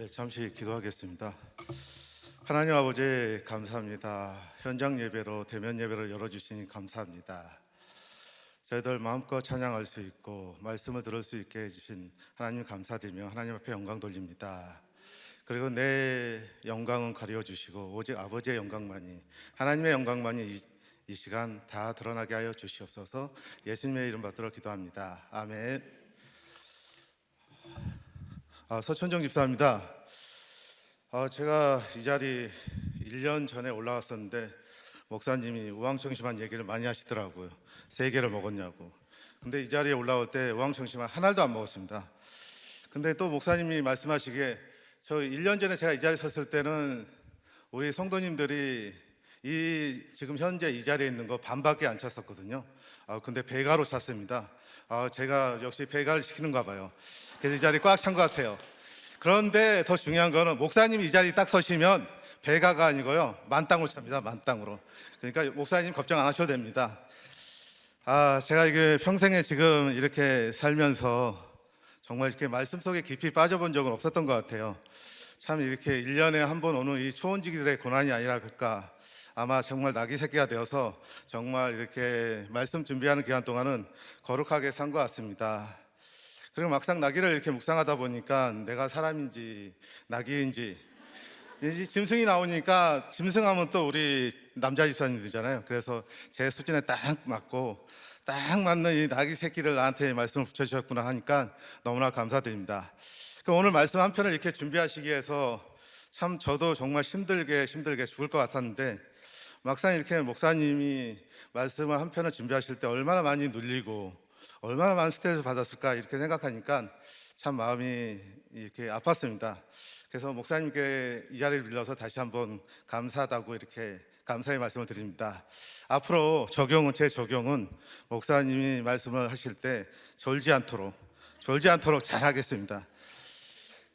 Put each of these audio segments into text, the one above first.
네, 잠시 기도하겠습니다. 하나님 아버지 감사합니다. 현장 예배로 대면 예배를 열어주시니 감사합니다. 저희들 마음껏 찬양할 수 있고 말씀을 들을 수 있게 해주신 하나님 감사드리며 하나님 앞에 영광 돌립니다. 그리고 내 영광은 가려주시고 오직 아버지의 영광만이, 하나님의 영광만이 이 시간 다 드러나게 하여 주시옵소서. 예수님의 이름 받들어 기도합니다. 아멘. 서천정 집사입니다. 제가 이 자리 1년 전에 올라왔었는데 목사님이 우황청심환 얘기를 많이 하시더라고요. 3개를 먹었냐고. 근데 이 자리에 올라올 때 우황청심환 하나도 안 먹었습니다. 근데 또 목사님이 말씀하시기에, 저 1년 전에 제가 이 자리에 섰을 때는 우리 성도님들이 지금 현재 이 자리에 있는 거 반밖에 안 찼었거든요. 근데 배가로 찼습니다. 제가 역시 배가를 시키는가 봐요. 그래서 이 자리 꽉 찬 것 같아요. 그런데 더 중요한 거는 목사님이 이 자리 딱 서시면 배가가 아니고요, 만땅으로 찹니다. 만땅으로. 그러니까 목사님 걱정 안 하셔도 됩니다. 제가 이게 평생에 지금 이렇게 살면서 정말 이렇게 말씀 속에 깊이 빠져본 적은 없었던 것 같아요. 참 이렇게 1년에 한 번 오는 이 초혼지기들의 고난이 아니라 그럴까. 아마 정말 낙이 새끼가 되어서 정말 이렇게 말씀 준비하는 기간 동안은 거룩하게 산 것 같습니다. 그리고 막상 나귀를 이렇게 묵상하다 보니까 내가 사람인지 나귀인지, 이 짐승이 나오니까, 짐승하면 또 우리 남자 집사님들이잖아요. 그래서 제 수준에 딱 맞고 딱 맞는 이 나귀 새끼를 나한테 말씀을 붙여주셨구나 하니까 너무나 감사드립니다. 오늘 말씀 한 편을 이렇게 준비하시기 위해서 참 저도 정말 힘들게 죽을 것 같았는데, 막상 이렇게 목사님이 말씀을 한 편을 준비하실 때 얼마나 많이 눌리고 얼마나 많은 스트레스를 받았을까 이렇게 생각하니까 참 마음이 이렇게 아팠습니다. 그래서 목사님께 이 자리를 빌려서 다시 한번 감사하다고 이렇게 감사의 말씀을 드립니다. 앞으로 제 적용은 목사님이 말씀을 하실 때 졸지 않도록 잘 하겠습니다.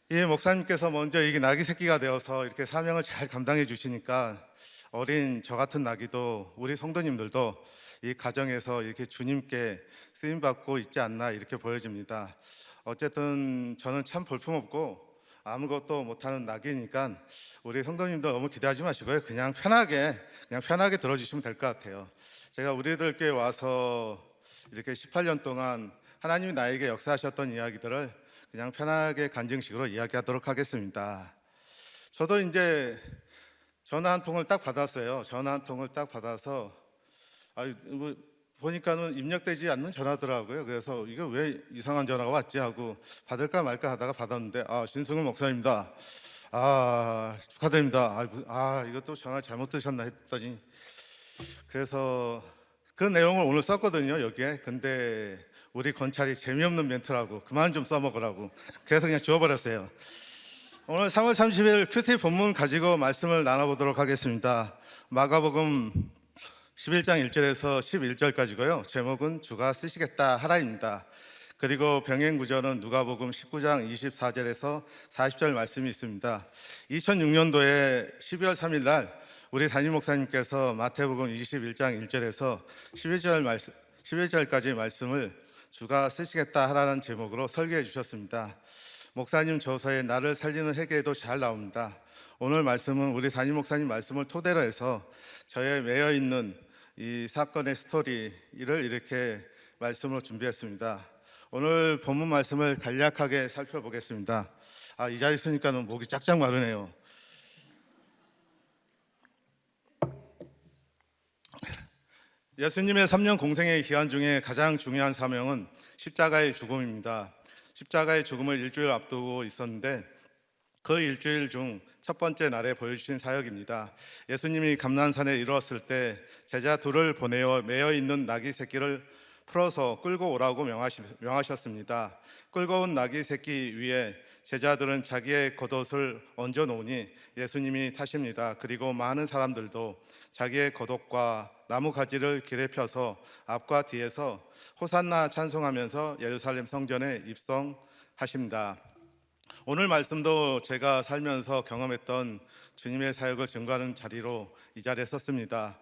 이 목사님께서 먼저 이게 나귀 새끼가 되어서 이렇게 사명을 잘 감당해 주시니까 어린 저 같은 나귀도, 우리 성도님들도 이 가정에서 이렇게 주님께 쓰임 받고 있지 않나 이렇게 보여집니다. 어쨌든 저는 참 볼품없고 아무것도 못하는 나귀니까 우리 성도님도 너무 기대하지 마시고요, 그냥 편하게 들어주시면 될 것 같아요. 제가 우리들 교회 와서 이렇게 18년 동안 하나님이 나에게 역사하셨던 이야기들을 그냥 편하게 간증식으로 이야기하도록 하겠습니다. 저도 이제 전화 한 통을 딱 받았어요. 전화 한 통을 딱 받아서 보니까는 입력되지 않는 전화더라고요. 그래서 이거 왜 이상한 전화가 왔지 하고 받을까 말까 하다가 받았는데, 신승훈 목사님입니다. 축하드립니다. 이것도 전화 잘못 드셨나 했더니, 그래서 그 내용을 오늘 썼거든요, 여기에. 근데 우리 권찰이 재미없는 멘트라고 그만 좀 써먹으라고, 그래서 그냥 지워버렸어요. 오늘 3월 30일 큐티 본문 가지고 말씀을 나눠보도록 하겠습니다. 마가복음 11장 1절에서 11절까지고요. 제목은 주가 쓰시겠다 하라입니다. 그리고 병행 구절은 누가복음 19장 24절에서 40절 말씀이 있습니다. 2006년도에 12월 3일 날 우리 담임 목사님께서 마태복음 21장 1절에서 11절까지 말씀을 주가 쓰시겠다 하라는 제목으로 설계해 주셨습니다. 목사님 저서에 나를 살리는 회개에도 잘 나옵니다. 오늘 말씀은 우리 담임 목사님 말씀을 토대로 해서 저의 매여 있는 이 사건의 스토리를 이렇게 말씀으로 준비했습니다. 오늘 본문 말씀을 간략하게 살펴보겠습니다. 이 자리 있으니까 목이 짝짝 마르네요. 예수님의 3년 공생의 기간 중에 가장 중요한 사명은 십자가의 죽음입니다. 십자가의 죽음을 일주일 앞두고 있었는데 그 일주일 중 첫 번째 날에 보여주신 사역입니다. 예수님이 감난산에 이르렀을 때 제자 둘을 보내어 매여 있는 나귀 새끼를 풀어서 끌고 오라고 명하셨습니다. 끌고 온 나귀 새끼 위에 제자들은 자기의 겉옷을 얹어 놓으니 예수님이 타십니다. 그리고 많은 사람들도 자기의 겉옷과 나무 가지를 길에 펴서 앞과 뒤에서 호산나 찬송하면서 예루살렘 성전에 입성하십니다. 오늘 말씀도 제가 살면서 경험했던 주님의 사역을 증거하는 자리로 이 자리에 섰습니다.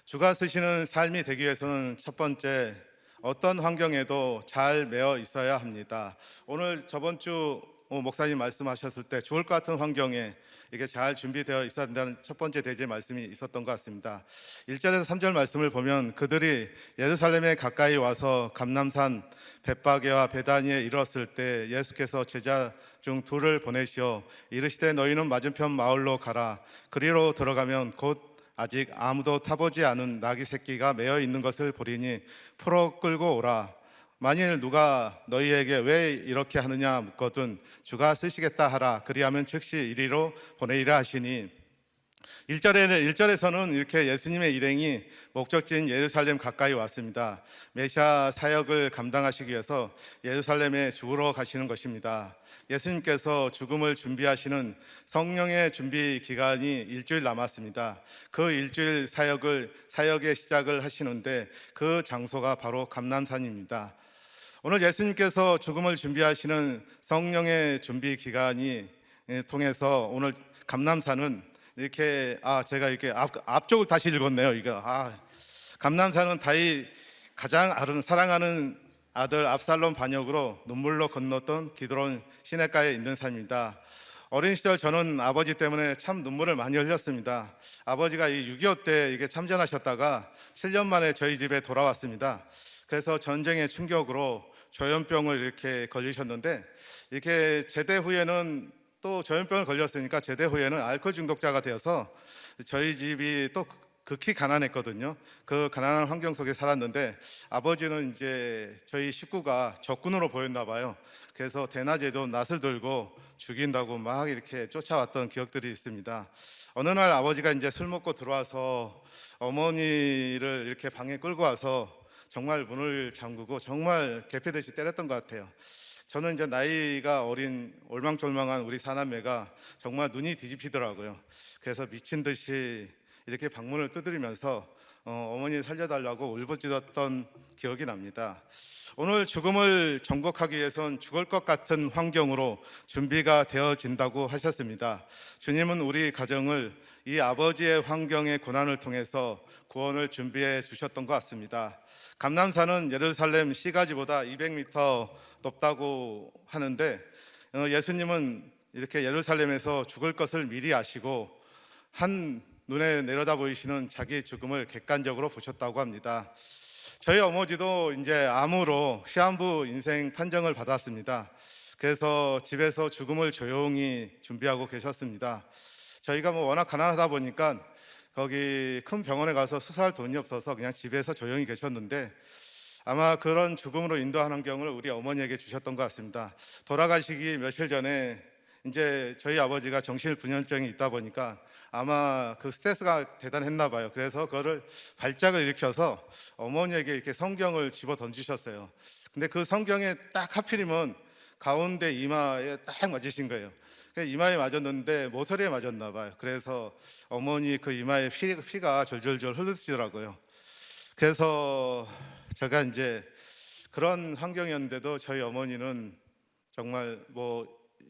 주가 쓰시는 삶이 되기 위해서는 첫 번째, 어떤 환경에도 잘 매어 있어야 합니다. 오늘 저번 주 목사님 말씀하셨을 때 죽을 것 같은 환경에 이게 잘 준비되어 있어야 된다는 첫 번째 대제 말씀이 있었던 것 같습니다. 1절에서 3절 말씀을 보면 그들이 예루살렘에 가까이 와서 감람산 벳바게와 베다니에 이르렀을 때 예수께서 제자 중 둘을 보내시어 이르시되 너희는 맞은편 마을로 가라. 그리로 들어가면 곧 아직 아무도 타보지 않은 나귀 새끼가 매어 있는 것을 보리니 풀어 끌고 오라. 만일 누가 너희에게 왜 이렇게 하느냐 묻거든 주가 쓰시겠다 하라. 그리하면 즉시 이리로 보내리라 하시니 1절에서는 이렇게 예수님의 일행이 목적지인 예루살렘 가까이 왔습니다. 메시아 사역을 감당하시기 위해서 예루살렘에 죽으러 가시는 것입니다. 예수님께서 죽음을 준비하시는 성령의 준비 기간이 일주일 남았습니다. 그 일주일 사역의 시작을 하시는데 그 장소가 바로 감람산입니다. 오늘 예수님께서 죽음을 준비하시는 성령의 준비 기간이 통해서 오늘 감람산은 이렇게 제가 이렇게 앞쪽을 다시 읽었네요. 이거 감람산은 다윗 가장 사랑하는 아들 압살롬 반역으로 눈물로 건넜던 기드론 시냇가에 있는 산입니다. 어린 시절 저는 아버지 때문에 참 눈물을 많이 흘렸습니다. 아버지가 이 6.25 때 이게 참전하셨다가 7년 만에 저희 집에 돌아왔습니다. 그래서 전쟁의 충격으로 조현병을 이렇게 걸리셨는데 이렇게 제대 후에는 또 조현병을 걸렸으니까 제대 후에는 알코올 중독자가 되어서 저희 집이 또 극히 가난했거든요. 그 가난한 환경 속에 살았는데 아버지는 이제 저희 식구가 적군으로 보였나 봐요. 그래서 대낮에도 낫을 들고 죽인다고 막 이렇게 쫓아왔던 기억들이 있습니다. 어느 날 아버지가 이제 술 먹고 들어와서 어머니를 이렇게 방에 끌고 와서 정말 문을 잠그고 정말 개패듯이 때렸던 것 같아요. 저는 이제 나이가 어린 올망졸망한 우리 사남매가 정말 눈이 뒤집히더라고요. 그래서 미친 듯이 이렇게 방문을 두드리면서 어머니 살려달라고 울부짖었던 기억이 납니다. 오늘 죽음을 정복하기 위해선 죽을 것 같은 환경으로 준비가 되어진다고 하셨습니다. 주님은 우리 가정을 이 아버지의 환경의 고난을 통해서 구원을 준비해 주셨던 것 같습니다. 감람산은 예루살렘 시가지보다 200m 높다고 하는데 예수님은 이렇게 예루살렘에서 죽을 것을 미리 아시고 한 눈에 내려다 보이시는 자기 죽음을 객관적으로 보셨다고 합니다. 저희 어머니도 이제 암으로 시한부 인생 판정을 받았습니다. 그래서 집에서 죽음을 조용히 준비하고 계셨습니다. 저희가 워낙 가난하다 보니까 거기 큰 병원에 가서 수술할 돈이 없어서 그냥 집에서 조용히 계셨는데 아마 그런 죽음으로 인도하는 환경을 우리 어머니에게 주셨던 것 같습니다. 돌아가시기 며칠 전에 이제 저희 아버지가 정신분열증이 있다 보니까 아마 그 스트레스가 대단했나 봐요. 그래서 그거를 발작을 일으켜서 어머니에게 이렇게 성경을 집어 던지셨어요. 근데 그 성경에 딱 하필이면 가운데 이마에 딱 맞으신 거예요. 이마에 맞았는데 모서리에 맞았나 봐요. 그래서 어머니 그 이마에 피가 절절절 흐르시더라고요. 그래서 제가 이제 그런 환경이었는데도 저희 어머니는 정말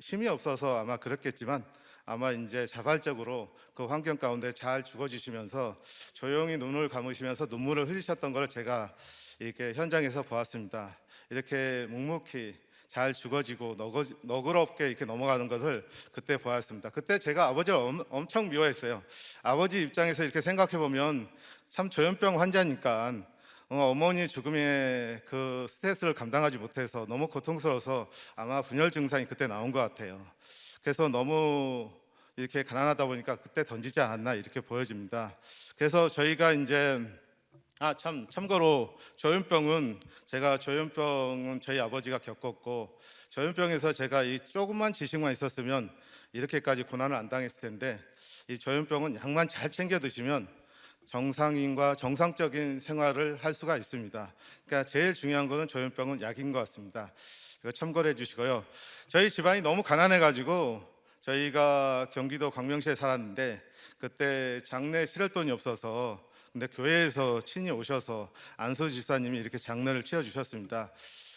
힘이 없어서 아마 그랬겠지만 아마 이제 자발적으로 그 환경 가운데 잘 죽어주시면서 조용히 눈을 감으시면서 눈물을 흘리셨던 걸 제가 이렇게 현장에서 보았습니다. 이렇게 묵묵히 잘 죽어지고 너그럽게 이렇게 넘어가는 것을 그때 보았습니다. 그때 제가 아버지를 엄청 미워했어요. 아버지 입장에서 이렇게 생각해 보면 참 조현병 환자니까 어머니 죽음의 그 스트레스를 감당하지 못해서 너무 고통스러워서 아마 분열 증상이 그때 나온 것 같아요. 그래서 너무 이렇게 가난하다 보니까 그때 던지지 않았나 이렇게 보여집니다. 그래서 저희가 이제 참고로 조현병은 저희 아버지가 겪었고 조현병에서 제가 이 조금만 지식만 있었으면 이렇게까지 고난을 안 당했을 텐데 이 조현병은 약만 잘 챙겨 드시면 정상인과 정상적인 생활을 할 수가 있습니다. 그러니까 제일 중요한 거는 조현병은 약인 것 같습니다. 이거 참고를 해주시고요. 저희 집안이 너무 가난해가지고 저희가 경기도 광명시에 살았는데 그때 장례 치를 돈이 없어서 근데 교회에서 친히 오셔서 안수 집사님이 이렇게 장례를 치러주셨습니다.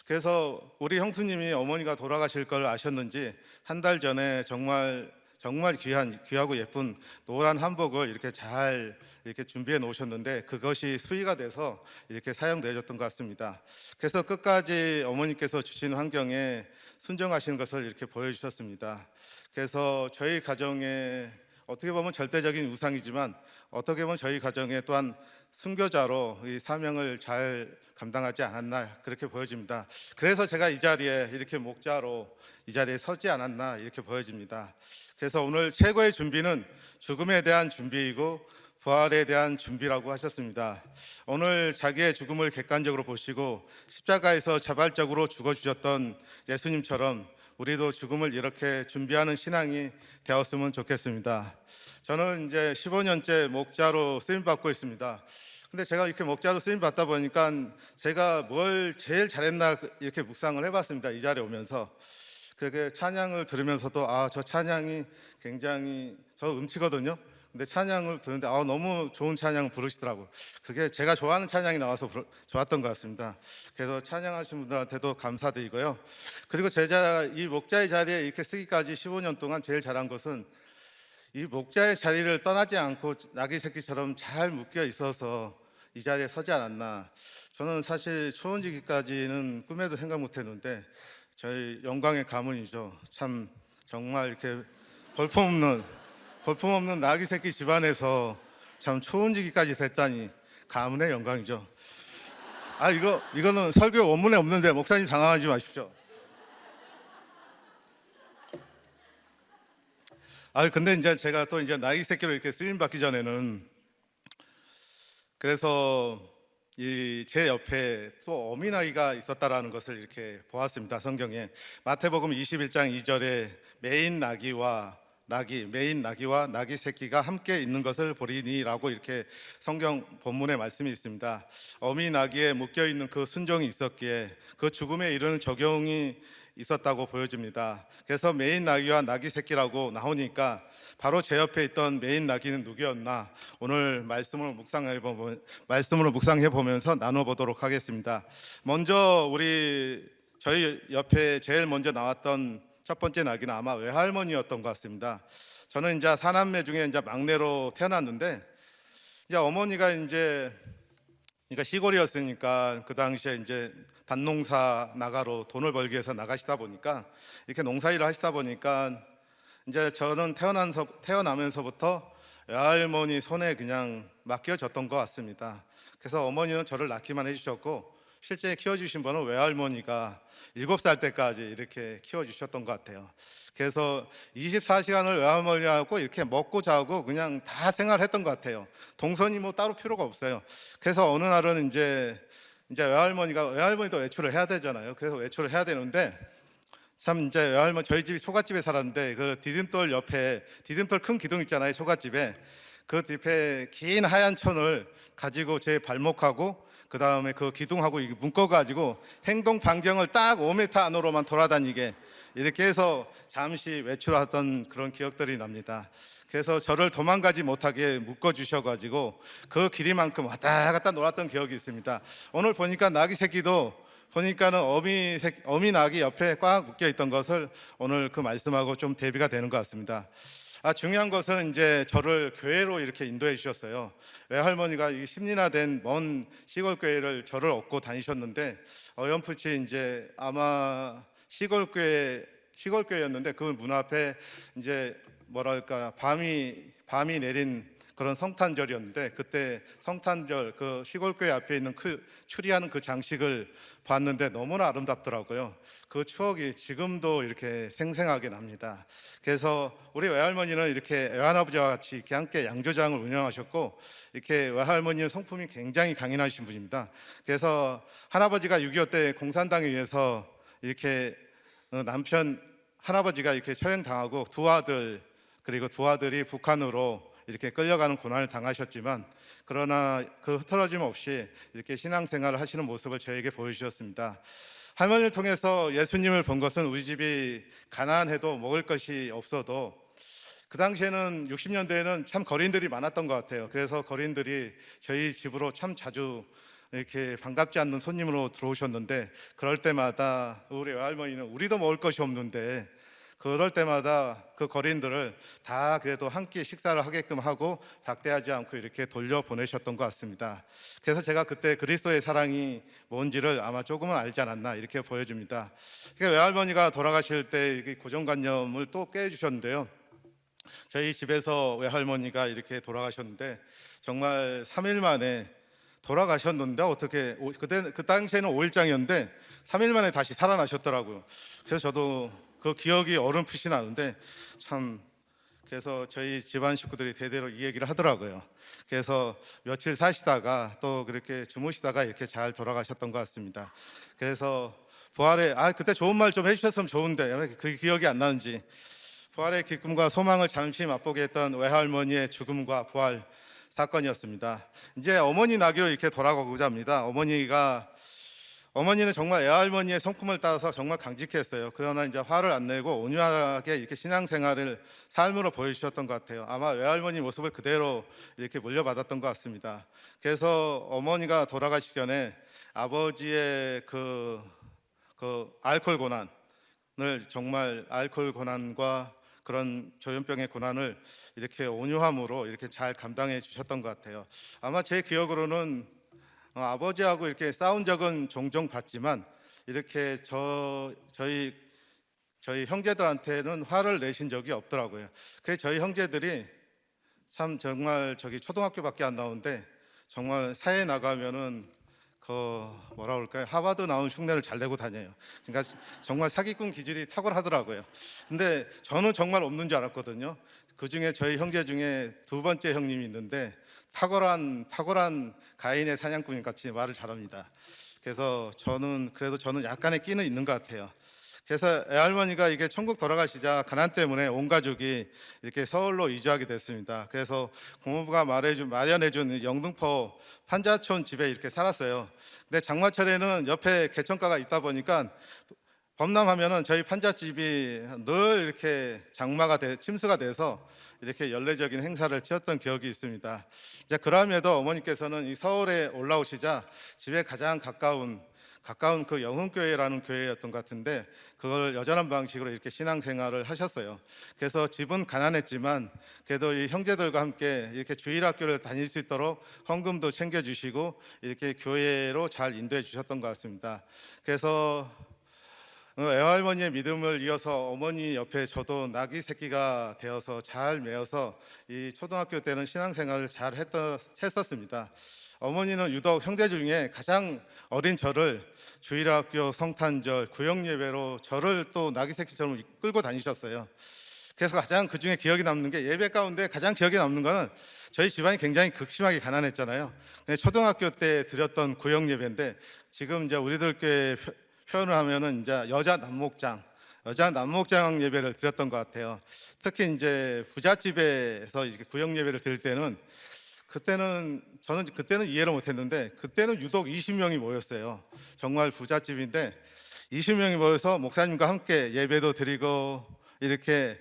그래서 우리 형수님이 어머니가 돌아가실 걸 아셨는지 한 달 전에 정말 정말 귀하고 예쁜 노란 한복을 이렇게 잘 이렇게 준비해 놓으셨는데 그것이 수의가 돼서 이렇게 사용되어졌던 것 같습니다. 그래서 끝까지 어머니께서 주신 환경에 순종하시는 것을 이렇게 보여주셨습니다. 그래서 저희 가정에 어떻게 보면 절대적인 우상이지만 어떻게 보면 저희 가정에 또한 순교자로 이 사명을 잘 감당하지 않았나 그렇게 보여집니다. 그래서 제가 이 자리에 이렇게 목자로 이 자리에 서지 않았나 이렇게 보여집니다. 그래서 오늘 최고의 준비는 죽음에 대한 준비이고 부활에 대한 준비라고 하셨습니다. 오늘 자기의 죽음을 객관적으로 보시고 십자가에서 자발적으로 죽어주셨던 예수님처럼 우리도 죽음을 이렇게 준비하는 신앙이 되었으면 좋겠습니다. 저는 이제 15년째 목자로 쓰임 받고 있습니다. 근데 제가 이렇게 목자로 쓰임 받다 보니까 제가 뭘 제일 잘했나 이렇게 묵상을 해봤습니다. 이 자리에 오면서 그게 찬양을 들으면서도 저 찬양이 굉장히 저 음치거든요. 근데 찬양을 듣는데 너무 좋은 찬양 부르시더라고요. 그게 제가 좋아하는 찬양이 나와서 좋았던 것 같습니다. 그래서 찬양하신 분들한테도 감사드리고요. 그리고 제가 이 목자의 자리에 이렇게 쓰기까지 15년 동안 제일 잘한 것은 이 목자의 자리를 떠나지 않고 나귀 새끼처럼 잘 묶여 있어서 이 자리에 서지 않았나. 저는 사실 초원지기까지는 꿈에도 생각 못했는데 저희 영광의 가문이죠. 참 정말 이렇게 볼품없는 나귀 새끼 집안에서 참 초원지기까지 됐다니 가문의 영광이죠. 이거는 설교 원문에 없는데 목사님 당황하지 마십시오. 근데 이제 제가 또 이제 나귀 새끼로 이렇게 쓰임 받기 전에는 그래서 제 옆에 또 어미나귀가 있었다라는 것을 이렇게 보았습니다. 성경에 마태복음 21장 2절에 메인 나귀와 나귀 새끼가 함께 있는 것을 보리니라고 이렇게 성경 본문에 말씀이 있습니다. 어미 나귀에 묶여 있는 그 순종이 있었기에 그 죽음에 이르는 적용이 있었다고 보여집니다. 그래서 메인 나귀와 나귀 새끼라고 나오니까 바로 제 옆에 있던 메인 나귀는 누구였나 오늘 말씀으로 묵상해 보면서 나눠보도록 하겠습니다. 먼저 저희 옆에 제일 먼저 나왔던 첫 번째 나귀는 아마 외할머니였던 것 같습니다. 저는 이제 사남매 중에 이제 막내로 태어났는데 이제 어머니가 그러니까 시골이었으니까 그 당시에 이제 밭농사 나가러 돈을 벌기 위해서 나가시다 보니까 이렇게 농사일을 하시다 보니까 이제 저는 태어나면서부터 외할머니 손에 그냥 맡겨졌던 것 같습니다. 그래서 어머니는 저를 낳기만 해주셨고 실제 키워주신 분은 외할머니가 7살 때까지 이렇게 키워주셨던 것 같아요. 그래서 24시간을 외할머니하고 이렇게 먹고 자고 그냥 다 생활했던 것 같아요. 동선이 뭐 따로 필요가 없어요. 그래서 어느 날은 이제 외할머니도 외출을 해야 되잖아요. 그래서 외출을 해야 되는데 참 이제 외할머니 저희 집이 소갓집에 살았는데 그 디딤돌 큰 기둥 있잖아요. 소갓집에 그 뒤에 긴 하얀 천을 가지고 제 발목하고 그 다음에 그 기둥하고 묶어가지고 행동 반경을 딱 5m 안으로만 돌아다니게 이렇게 해서 잠시 외출하던 그런 기억들이 납니다. 그래서 저를 도망가지 못하게 묶어주셔가지고 그 길이만큼 왔다 갔다 놀았던 기억이 있습니다. 오늘 보니까 나귀 새끼도 보니까는 어미 나귀 옆에 꽉 묶여 있던 것을 오늘 그 말씀하고 좀 대비가 되는 것 같습니다. 중요한 것은 이제 저를 교회로 이렇게 인도해 주셨어요. 외할머니가 10리나 된 먼 시골 교회를 저를 얻고 다니셨는데 어렴풋이 이제 아마 시골교회였는데 그 문 앞에 이제 뭐랄까 밤이 내린 그런 성탄절이었는데 그때 성탄절 그 시골교회 앞에 있는 추리하는 그 장식을 봤는데 너무나 아름답더라고요. 그 추억이 지금도 이렇게 생생하게 납니다. 그래서 우리 외할머니는 이렇게 외할아버지와 같이 이렇게 함께 양조장을 운영하셨고 이렇게 외할머니는 성품이 굉장히 강인하신 분입니다. 그래서 할아버지가 6.25 때 공산당에 의해서 이렇게 할아버지가 이렇게 처형당하고 두 아들이 북한으로 이렇게 끌려가는 고난을 당하셨지만 그러나 그 흐트러짐 없이 이렇게 신앙생활을 하시는 모습을 저에게 보여주셨습니다. 할머니를 통해서 예수님을 본 것은 우리 집이 가난해도 먹을 것이 없어도 그 당시에는 60년대에는 참 거린들이 많았던 것 같아요. 그래서 거린들이 저희 집으로 참 자주 이렇게 반갑지 않는 손님으로 들어오셨는데 그럴 때마다 우리 외할머니는 우리도 먹을 것이 없는데 그럴 때마다 그 거린들을 다 그래도 한 끼 식사를 하게끔 하고 박대하지 않고 이렇게 돌려보내셨던 것 같습니다. 그래서 제가 그때 그리스도의 사랑이 뭔지를 아마 조금은 알지 않았나 이렇게 보여집니다. 그러니까 외할머니가 돌아가실 때 고정관념을 또 깨주셨는데요. 저희 집에서 외할머니가 이렇게 돌아가셨는데 정말 3일 만에 돌아가셨는데 어떻게 그때 그 당시에는 5일장이었는데 3일 만에 다시 살아나셨더라고요. 그래서 저도 그 기억이 어렴풋이 나는데 참, 그래서 저희 집안 식구들이 대대로 이 얘기를 하더라고요. 그래서 며칠 사시다가 또 그렇게 주무시다가 이렇게 잘 돌아가셨던 것 같습니다. 그래서 부활에 그때 좋은 말 좀 해주셨으면 좋은데 왜 그 기억이 안 나는지, 부활의 기쁨과 소망을 잠시 맛보게 했던 외할머니의 죽음과 부활 사건이었습니다. 이제 어머니 나기로 이렇게 돌아가고자 합니다. 어머니는 정말 외할머니의 성품을 따라서 정말 강직했어요. 그러나 이제 화를 안 내고 온유하게 이렇게 신앙생활을 삶으로 보여주셨던 것 같아요. 아마 외할머니 모습을 그대로 이렇게 물려받았던 것 같습니다. 그래서 어머니가 돌아가시기 전에 아버지의 그 알코올 고난을, 정말 알코올 고난과 그런 조현병의 고난을 이렇게 온유함으로 이렇게 잘 감당해 주셨던 것 같아요. 아마 제 기억으로는 아버지하고 이렇게 싸운 적은 종종 봤지만 이렇게 저희 형제들한테는 화를 내신 적이 없더라고요. 그래서 저희 형제들이 참 정말 초등학교밖에 안 나오는데 정말 사회 나가면은 뭐라 그럴까요? 하버드 나온 흉내를 잘 내고 다녀요. 그러니까 정말 사기꾼 기질이 탁월하더라고요. 근데 저는 정말 없는 줄 알았거든요. 그 중에 저희 형제 중에 두 번째 형님이 있는데 탁월한 가인의 사냥꾼 같이 말을 잘합니다. 그래서 저는 약간의 끼는 있는 것 같아요. 그래서 애할머니가 이게 천국 돌아가시자 가난 때문에 온 가족이 이렇게 서울로 이주하게 됐습니다. 그래서 국무부가 마련해준 영등포 판자촌 집에 이렇게 살았어요. 근데 장마철에는 옆에 개천가가 있다 보니까 범람하면은 저희 판잣집이 늘 이렇게 침수가 돼서 이렇게 연례적인 행사를 치렀던 기억이 있습니다. 이제 그럼에도 어머니께서는 이 서울에 올라오시자 집에 가장 가까운 그 영흥교회라는 교회였던 것 같은데 그걸 여전한 방식으로 이렇게 신앙생활을 하셨어요. 그래서 집은 가난했지만 그래도 이 형제들과 함께 이렇게 주일학교를 다닐 수 있도록 헌금도 챙겨주시고 이렇게 교회로 잘 인도해 주셨던 것 같습니다. 그래서 애할머니의 믿음을 이어서 어머니 옆에 저도 낙이 새끼가 되어서 잘 메어서 이 초등학교 때는 신앙생활을 잘 했었습니다. 어머니는 유독 형제 중에 가장 어린 저를 주일학교, 성탄절, 구역예배로 저를 또 낙이 새끼처럼 끌고 다니셨어요. 그래서 가장 그 중에 기억이 남는 게, 예배 가운데 가장 기억에 남는 거는 저희 집안이 굉장히 극심하게 가난했잖아요. 초등학교 때 드렸던 구역예배인데 지금 이제 우리들 교회 표현을 하면은 이제 여자 남목장 예배를 드렸던 것 같아요. 특히 이제 부잣집에서 이렇게 구역 예배를 드릴 때는 저는 그때는 이해를 못했는데 그때는 유독 20명이 모였어요. 정말 부잣집인데 20명이 모여서 목사님과 함께 예배도 드리고 이렇게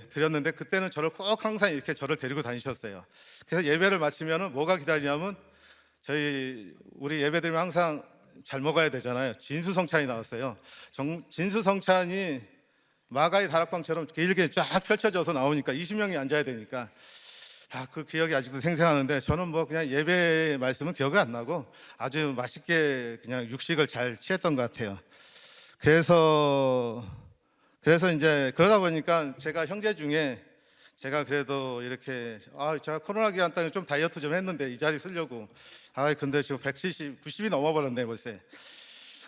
드렸는데 그때는 저를 꼭 항상 이렇게 저를 데리고 다니셨어요. 그래서 예배를 마치면은 뭐가 기다리냐면 우리 예배 드리면 항상 잘 먹어야 되잖아요. 진수성찬이 나왔어요. 진수성찬이 마가의 다락방처럼 길게 쫙 펼쳐져서 나오니까 20명이 앉아야 되니까 그 기억이 아직도 생생하는데 저는 그냥 예배 말씀은 기억이 안 나고 아주 맛있게 그냥 육식을 잘 취했던 것 같아요. 그래서 이제 그러다 보니까 제가 형제 중에 제가 그래도 이렇게 제가 코로나 기간 동안 좀 다이어트 좀 했는데 이 자리 쓰려고 근데 지금 90이 넘어버렸네 벌써.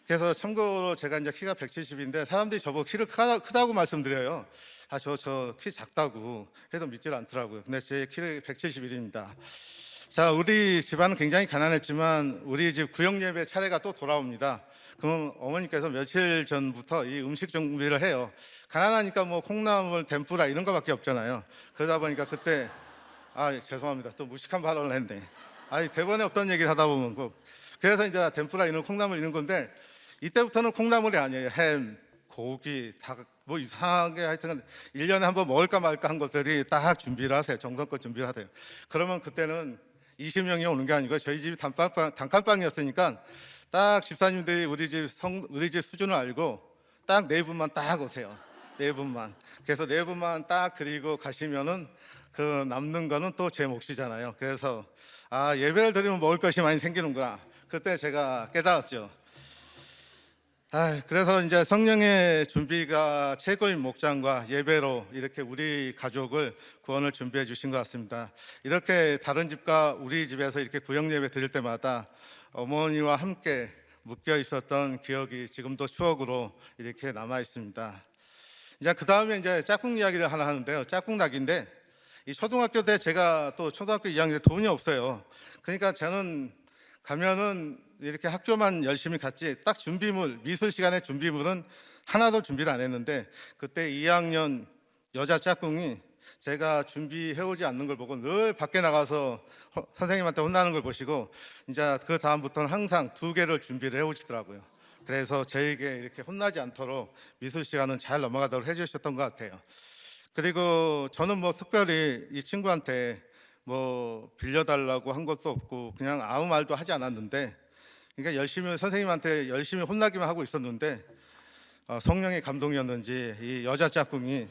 그래서 참고로 제가 이제 키가 170인데 사람들이 저보고 키를 크다고 말씀드려요. 저 키 작다고 해도 믿질 않더라고요. 근데 제 키를 171입니다. 자, 우리 집안은 굉장히 가난했지만 우리 집 구역 예배 차례가 또 돌아옵니다. 그럼 어머니께서 며칠 전부터 이 음식 준비를 해요. 가난하니까 콩나물, 덴뿌라 이런 거밖에 없잖아요. 그러다 보니까 그때 죄송합니다. 또 무식한 발언을 했네. 대본에 없던 얘기를 하다 보면 그래서 이제 덴뿌라 이런 콩나물 이런 건데 이때부터는 콩나물이 아니에요. 햄, 고기, 닭 이상하게 하여튼 1년에 한번 먹을까 말까 한 것들이 딱 준비를 하세요. 정성껏 준비를 하세요. 그러면 그때는 20명이 오는 게 아니고 저희 집이 단칸방이었으니까 딱 집사님들이 우리 집 수준을 알고 딱 네 분만 딱 오세요. 네 분만. 그래서 네 분만 딱 드리고 가시면은 그 남는 거는 또 제 몫이잖아요. 그래서 아, 예배를 드리면 먹을 것이 많이 생기는구나. 그때 제가 깨달았죠. 그래서 이제 성령의 준비가 최고인 목장과 예배로 이렇게 우리 가족을 구원을 준비해 주신 것 같습니다. 이렇게 다른 집과 우리 집에서 이렇게 구역 예배 드릴 때마다 어머니와 함께 묶여 있었던 기억이 지금도 추억으로 이렇게 남아 있습니다. 이제 그 다음에 이제 짝꿍 이야기를 하나 하는데요. 짝꿍닭인데 이 초등학교 때 제가 또 초등학교 2학년 때 돈이 없어요. 그러니까 저는 가면은 이렇게 학교만 열심히 갔지 딱 준비물, 미술 시간에 준비물은 하나도 준비를 안 했는데 그때 2학년 여자 짝꿍이 제가 준비해 오지 않는 걸 보고 늘 밖에 나가서 선생님한테 혼나는 걸 보시고 이제 그 다음부터는 항상 2개를 준비를 해 오시더라고요. 그래서 저에게 이렇게 혼나지 않도록 미술 시간은 잘 넘어가도록 해주셨던 것 같아요. 그리고 저는 뭐 특별히 이 친구한테 뭐 빌려달라고 한 것도 없고 그냥 아무 말도 하지 않았는데, 그러니까 열심히 선생님한테 열심히 혼나기만 하고 있었는데 성령의 감동이었는지 이 여자 짝꿍이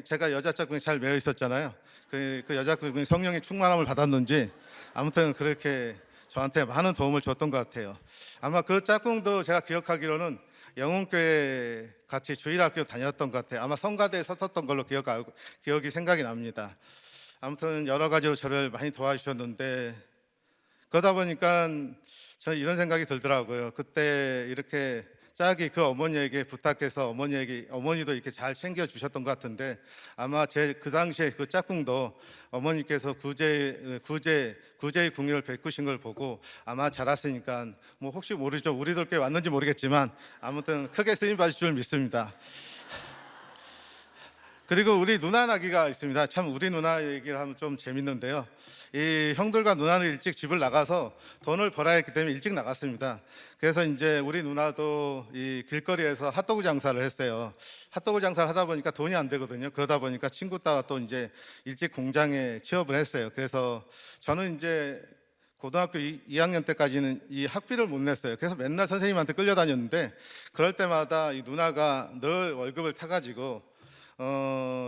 제가 여자 짝꿍이 잘 매여 있었잖아요. 그 여자 짝꿍이 성령의 충만함을 받았는지 아무튼 그렇게 저한테 많은 도움을 줬던 것 같아요. 아마 그 짝꿍도 제가 기억하기로는 영흥교회 같이 주일학교 다녔던 것 같아요. 아마 성가대에 섰었던 걸로 기억이 생각이 납니다. 아무튼 여러 가지로 저를 많이 도와주셨는데 그러다 보니까 저는 이런 생각이 들더라고요. 그때 이렇게 짝이 그 어머니에게 부탁해서 어머니도 이렇게 잘 챙겨주셨던 것 같은데 아마 제 그 당시에 그 짝꿍도 어머니께서 구제의 궁유를 베푸신 걸 보고 아마 자랐으니까 뭐 혹시 모르죠. 우리들께 왔는지 모르겠지만 아무튼 크게 쓰임 받을 줄 믿습니다. 그리고 우리 누나 나기가 있습니다. 참 우리 누나 얘기를 하면 좀 재밌는데요. 이 형들과 누나는 일찍 집을 나가서 돈을 벌어야 했기 때문에 일찍 나갔습니다. 그래서 이제 우리 누나도 이 길거리에서 핫도그 장사를 했어요. 핫도그 장사를 하다 보니까 돈이 안 되거든요. 그러다 보니까 친구 따라 또 이제 일찍 공장에 취업을 했어요. 그래서 저는 이제 고등학교 2학년 때까지는 이 학비를 못 냈어요. 그래서 맨날 선생님한테 끌려다녔는데 그럴 때마다 이 누나가 늘 월급을 타가지고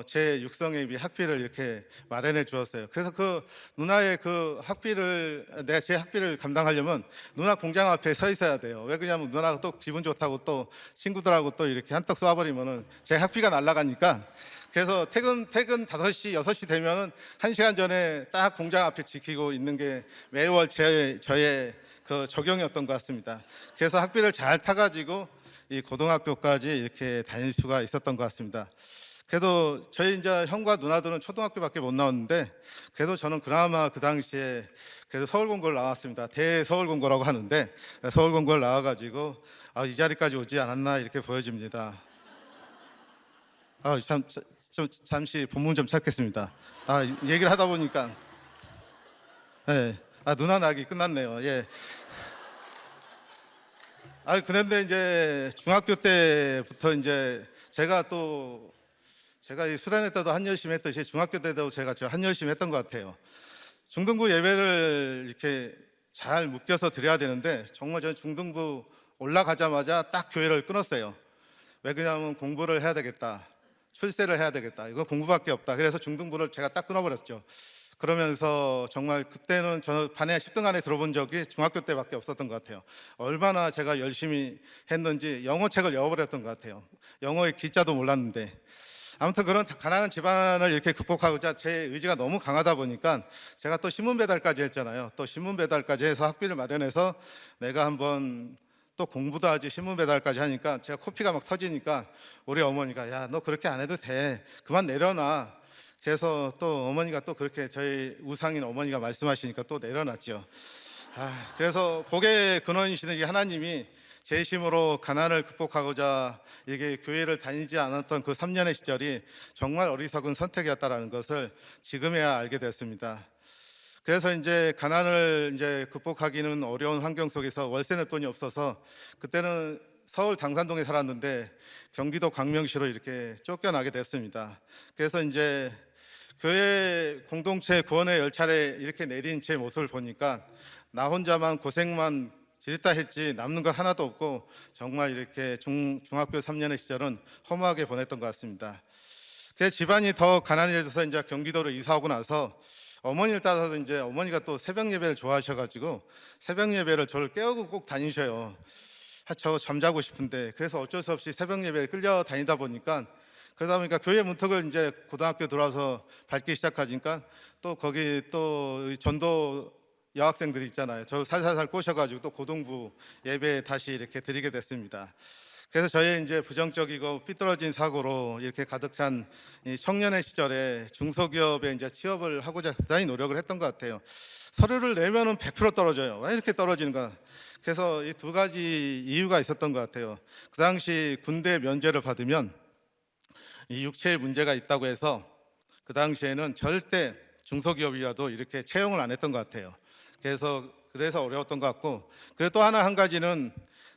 제 육성회비 학비를 이렇게 마련해 주었어요. 그래서 그 누나의 제 학비를 감당하려면 누나 공장 앞에 서 있어야 돼요. 왜 그러냐면 누나가 또 기분 좋다고 또 친구들하고 또 이렇게 한턱 쏴버리면은 제 학비가 날아가니까. 그래서 퇴근 5시, 6시 되면은 1시간 전에 딱 공장 앞에 지키고 있는 게 매월 저의 그 적용이었던 것 같습니다. 그래서 학비를 잘 타가지고 이 고등학교까지 이렇게 다닐 수가 있었던 것 같습니다. 그래도 저희 이제 형과 누나들은 초등학교밖에 못 나왔는데 그래도 저는 그나마 그 당시에 그래도 서울공고를 나왔습니다. 대서울공고라고 하는데 서울공고를 나와가지고 이 자리까지 오지 않았나 이렇게 보여집니다. 잠시 본문 좀 찾겠습니다. 얘기를 하다 보니까 누나 나기 끝났네요. 예. 그런데 이제 중학교 때부터 이제 제가 이 수련회 때도 한열심히 했듯이 중학교 때도 제가 한열심히 했던 것 같아요. 중등부 예배를 이렇게 잘 묶여서 드려야 되는데 정말 저는 중등부 올라가자마자 딱 교회를 끊었어요. 왜 그러냐면 공부를 해야 되겠다, 출세를 해야 되겠다, 이거 공부밖에 없다. 그래서 중등부를 제가 딱 끊어버렸죠. 그러면서 정말 그때는 저는 반에 10등 안에 들어본 적이 중학교 때밖에 없었던 것 같아요. 얼마나 제가 열심히 했는지 영어책을 외워버렸던 것 같아요. 영어의 기자도 몰랐는데. 아무튼 그런 가난한 집안을 이렇게 극복하고자 제 의지가 너무 강하다 보니까 제가 또 신문 배달까지 했잖아요. 또 신문 배달까지 해서 학비를 마련해서 내가 한번 또 공부도 하지 신문 배달까지 하니까 제가 코피가 막 터지니까 우리 어머니가 야, 너 그렇게 안 해도 돼, 그만 내려놔. 그래서 또 어머니가 또 그렇게 저희 우상인 어머니가 말씀하시니까 또 내려놨죠. 그래서 복의 근원이시는 이 하나님이 제 힘으로 가난을 극복하고자 이게 교회를 다니지 않았던 그 3년의 시절이 정말 어리석은 선택이었다라는 것을 지금에야 알게 됐습니다. 그래서 이제 가난을 이제 극복하기는 어려운 환경 속에서 월세 낼 돈이 없어서 그때는 서울 당산동에 살았는데 경기도 광명시로 이렇게 쫓겨나게 됐습니다. 그래서 이제 교회 공동체 구원의 열차를 이렇게 내린 제 모습을 보니까 나 혼자만 고생만 드렸다 했지 남는 거 하나도 없고 정말 이렇게 중학교 3년의 시절은 허무하게 보냈던 것 같습니다. 그 집안이 더 가난해져서 이제 경기도로 이사 오고 나서 어머니를 따라서 이제 어머니가 또 새벽 예배를 좋아하셔가지고 새벽 예배를 저를 깨우고 꼭 다니셔요. 저 잠자고 싶은데 그래서 어쩔 수 없이 새벽 예배에 끌려 다니다 보니까 그러다 보니까 교회 문턱을 이제 고등학교 들어와서 밟기 시작하니까 또 거기 또 전도 여학생들이 있잖아요. 저 살살살 꼬셔가지고 또 고등부 예배 다시 이렇게 드리게 됐습니다. 그래서 저의 이제 부정적이고 삐뚤어진 사고로 이렇게 가득 찬 이 청년의 시절에 중소기업에 이제 취업을 하고자 대단히 노력을 했던 것 같아요. 서류를 내면은 100% 떨어져요. 왜 이렇게 떨어지는가? 그래서 이 두 가지 이유가 있었던 것 같아요. 그 당시 군대 면제를 받으면 이 육체에 문제가 있다고 해서 그 당시에는 절대 중소기업이라도 이렇게 채용을 안 했던 것 같아요. 그래서 어려웠던 것 같고, 그리고 또 한 가지는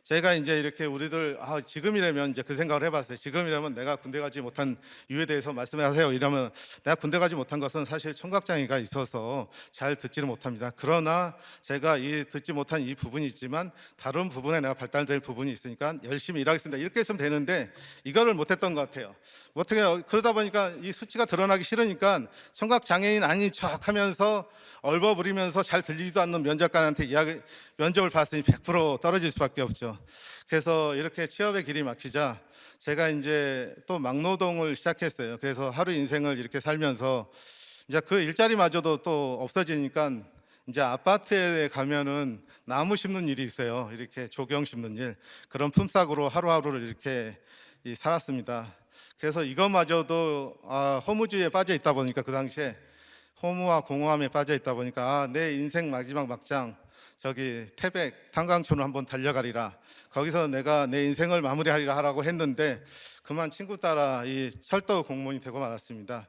제가 이제 이렇게 우리들 지금이라면 이제 그 생각을 해봤어요. 지금이라면 내가 군대 가지 못한 이유에 대해서 말씀하세요. 이러면 내가 군대 가지 못한 것은 사실 청각장애가 있어서 잘 듣지를 못합니다. 그러나 제가 이 듣지 못한 이 부분이 있지만 다른 부분에 내가 발달될 부분이 있으니까 열심히 일하겠습니다. 이렇게 했으면 되는데 이거를 못했던 것 같아요. 어떻게 그러다 보니까 이 수치가 드러나기 싫으니까 청각장애인 아닌 척하면서 얼버무리면서 잘 들리지도 않는 면접관한테 면접을 봤으니 100% 떨어질 수밖에 없죠. 그래서 이렇게 취업의 길이 막히자 제가 이제 또 막노동을 시작했어요. 그래서 하루 인생을 이렇게 살면서 이제 그 일자리마저도 또 없어지니까 이제 아파트에 가면은 나무 심는 일이 있어요. 이렇게 조경 심는 일, 그런 품삯으로 하루하루를 이렇게 살았습니다. 그래서 이것마저도 허무주의에 빠져 있다 보니까 그 당시에 허무와 공허함에 빠져 있다 보니까 내 인생 마지막 막장 저기 태백 탄광촌을 한번 달려가리라, 거기서 내가 내 인생을 마무리하리라 하라고 했는데 그만 친구 따라 이 철도 공무원이 되고 말았습니다.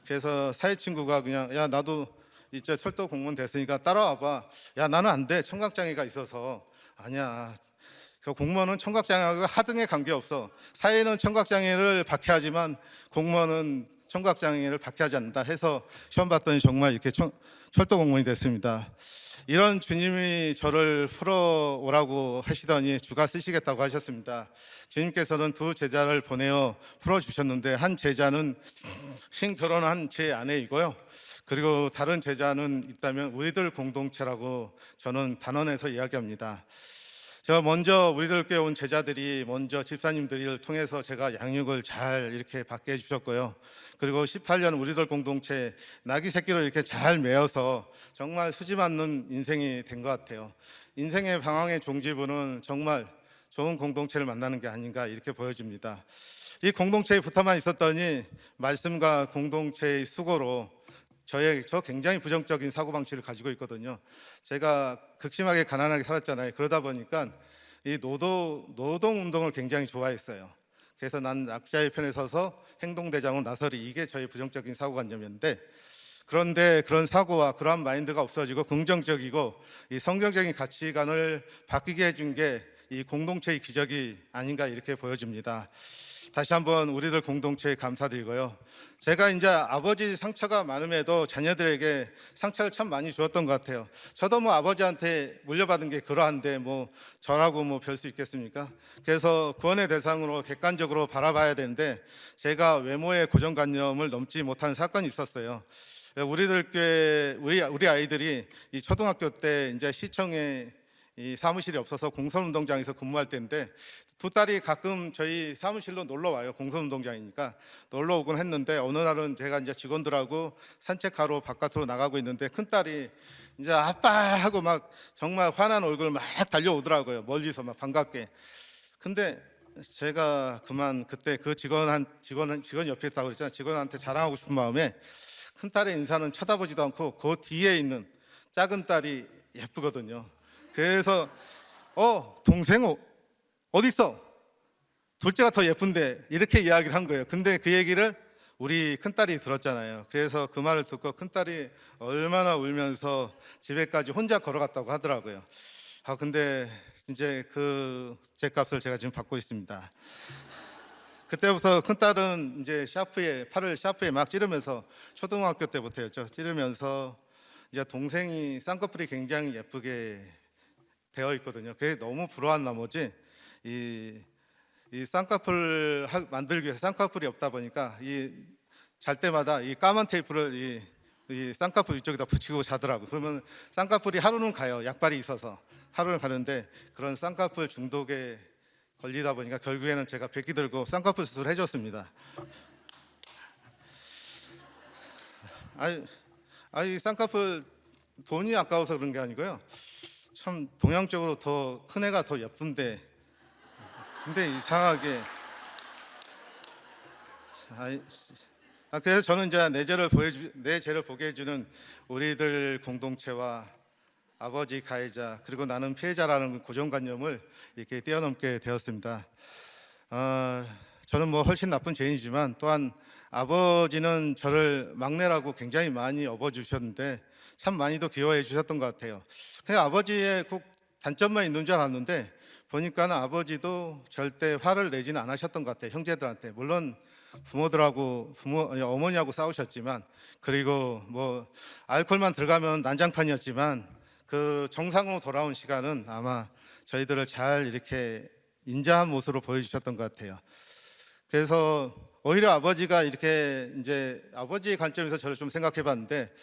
그래서 사회 친구가 그냥 야 나도 이제 철도 공무원 됐으니까 따라와봐. 야 나는 안 돼, 청각장애가 있어서. 아니야, 그 공무원은 청각장애하고 하등에 관계없어. 사회는 청각장애를 박해하지만 공무원은 청각장애를 박해하지 않는다 해서 시험 봤더니 정말 이렇게 철도 공무원이 됐습니다. 이런 주님이 저를 풀어오라고 하시더니 주가 쓰시겠다고 하셨습니다. 주님께서는 두 제자를 보내어 풀어주셨는데 한 제자는 신결혼한 제 아내이고요. 그리고 다른 제자는 있다면 우리들 공동체라고 저는 단언해서 이야기합니다. 제가 먼저 우리들 교회 온 제자들이 먼저 집사님들을 통해서 제가 양육을 잘 이렇게 받게 해주셨고요. 그리고 18년 우리들 공동체 나귀 새끼로 이렇게 잘 메어서 정말 수지 맞는 인생이 된 것 같아요. 인생의 방황의 종지부는 정말 좋은 공동체를 만나는 게 아닌가 이렇게 보여집니다. 이 공동체에 붙어만 있었더니 말씀과 공동체의 수고로 저 굉장히 부정적인 사고방식을 가지고 있거든요. 제가 극심하게 가난하게 살았잖아요. 그러다 보니까 이 노동운동을 굉장히 좋아했어요. 그래서 난 약자의 편에 서서 행동대장으로 나서리, 이게 저의 부정적인 사고관념이었는데, 그런데 그런 사고와 그러한 마인드가 없어지고 긍정적이고 이 성경적인 가치관을 바뀌게 해준 게 이 공동체의 기적이 아닌가 이렇게 보여집니다. 다시 한번 우리들 공동체에 감사드리고요. 제가 이제 아버지 상처가 많음에도 자녀들에게 상처를 참 많이 주었던 것 같아요. 저도 뭐 아버지한테 물려받은 게 그러한데 뭐 저라고 뭐 별 수 있겠습니까? 그래서 구원의 대상으로 객관적으로 바라봐야 되는데 제가 외모의 고정관념을 넘지 못한 사건이 있었어요. 우리들 교회 우리 아이들이 이 초등학교 때 이제 시청에 이 사무실이 없어서 공선운동장에서 근무할 때인데 두 딸이 가끔 저희 사무실로 놀러 와요. 공선운동장이니까 놀러 오곤 했는데 어느 날은 제가 이제 직원들하고 산책하러 바깥으로 나가고 있는데 큰 딸이 이제 아빠 하고 막 정말 화난 얼굴 막 달려오더라고요. 멀리서 막 반갑게. 근데 제가 그만 그때 그 직원 옆에 있다고 그랬잖아요. 직원한테 자랑하고 싶은 마음에 큰 딸의 인사는 쳐다보지도 않고 그 뒤에 있는 작은 딸이 예쁘거든요. 그래서 동생 어디 있어? 둘째가 더 예쁜데 이렇게 이야기를 한 거예요. 근데 그 얘기를 우리 큰딸이 들었잖아요. 그래서 그 말을 듣고 큰딸이 얼마나 울면서 집에까지 혼자 걸어갔다고 하더라고요. 근데 이제 그 죗값을 제가 지금 받고 있습니다. 그때부터 큰딸은 이제 팔을 샤프에 막 찌르면서, 초등학교 때부터였죠. 찌르면서 이제 동생이 쌍꺼풀이 굉장히 예쁘게 되어 있거든요. 그게 너무 부러운 나머지 이 쌍꺼풀 만들기 위해서 쌍꺼풀이 없다 보니까 이 잘 때마다 이 까만 테이프를 이 쌍꺼풀 위쪽에다 붙이고 자더라고요. 그러면 쌍꺼풀이 하루는 가요. 약발이 있어서 하루는 가는데 그런 쌍꺼풀 중독에 걸리다 보니까 결국에는 제가 백기 들고 쌍꺼풀 수술을 해줬습니다. 아이 쌍꺼풀 돈이 아까워서 그런 게 아니고요. 참 동양적으로 더 큰 애가 더 예쁜데 근데 이상하게 그래서 저는 이제 내 죄를 보게 해주는 우리들 공동체와 아버지 가해자 그리고 나는 피해자라는 고정관념을 이렇게 뛰어넘게 되었습니다. 저는 뭐 훨씬 나쁜 죄인이지만 또한 아버지는 저를 막내라고 굉장히 많이 업어주셨는데 참 많이도 귀여워해 주셨던 것 같아요. 그냥 아버지의 꼭 단점만 있는 줄 알았는데 보니까는 아버지도 절대 화를 내지는 않으셨던 것 같아요. 형제들한테 물론 어머니하고 싸우셨지만 그리고 뭐 알코올만 들어가면 난장판이었지만 그 정상으로 돌아온 시간은 아마 저희들을 잘 이렇게 인자한 모습으로 보여주셨던 것 같아요. 그래서 오히려 아버지가 이렇게 이제 아버지의 관점에서 저를 좀 생각해봤는데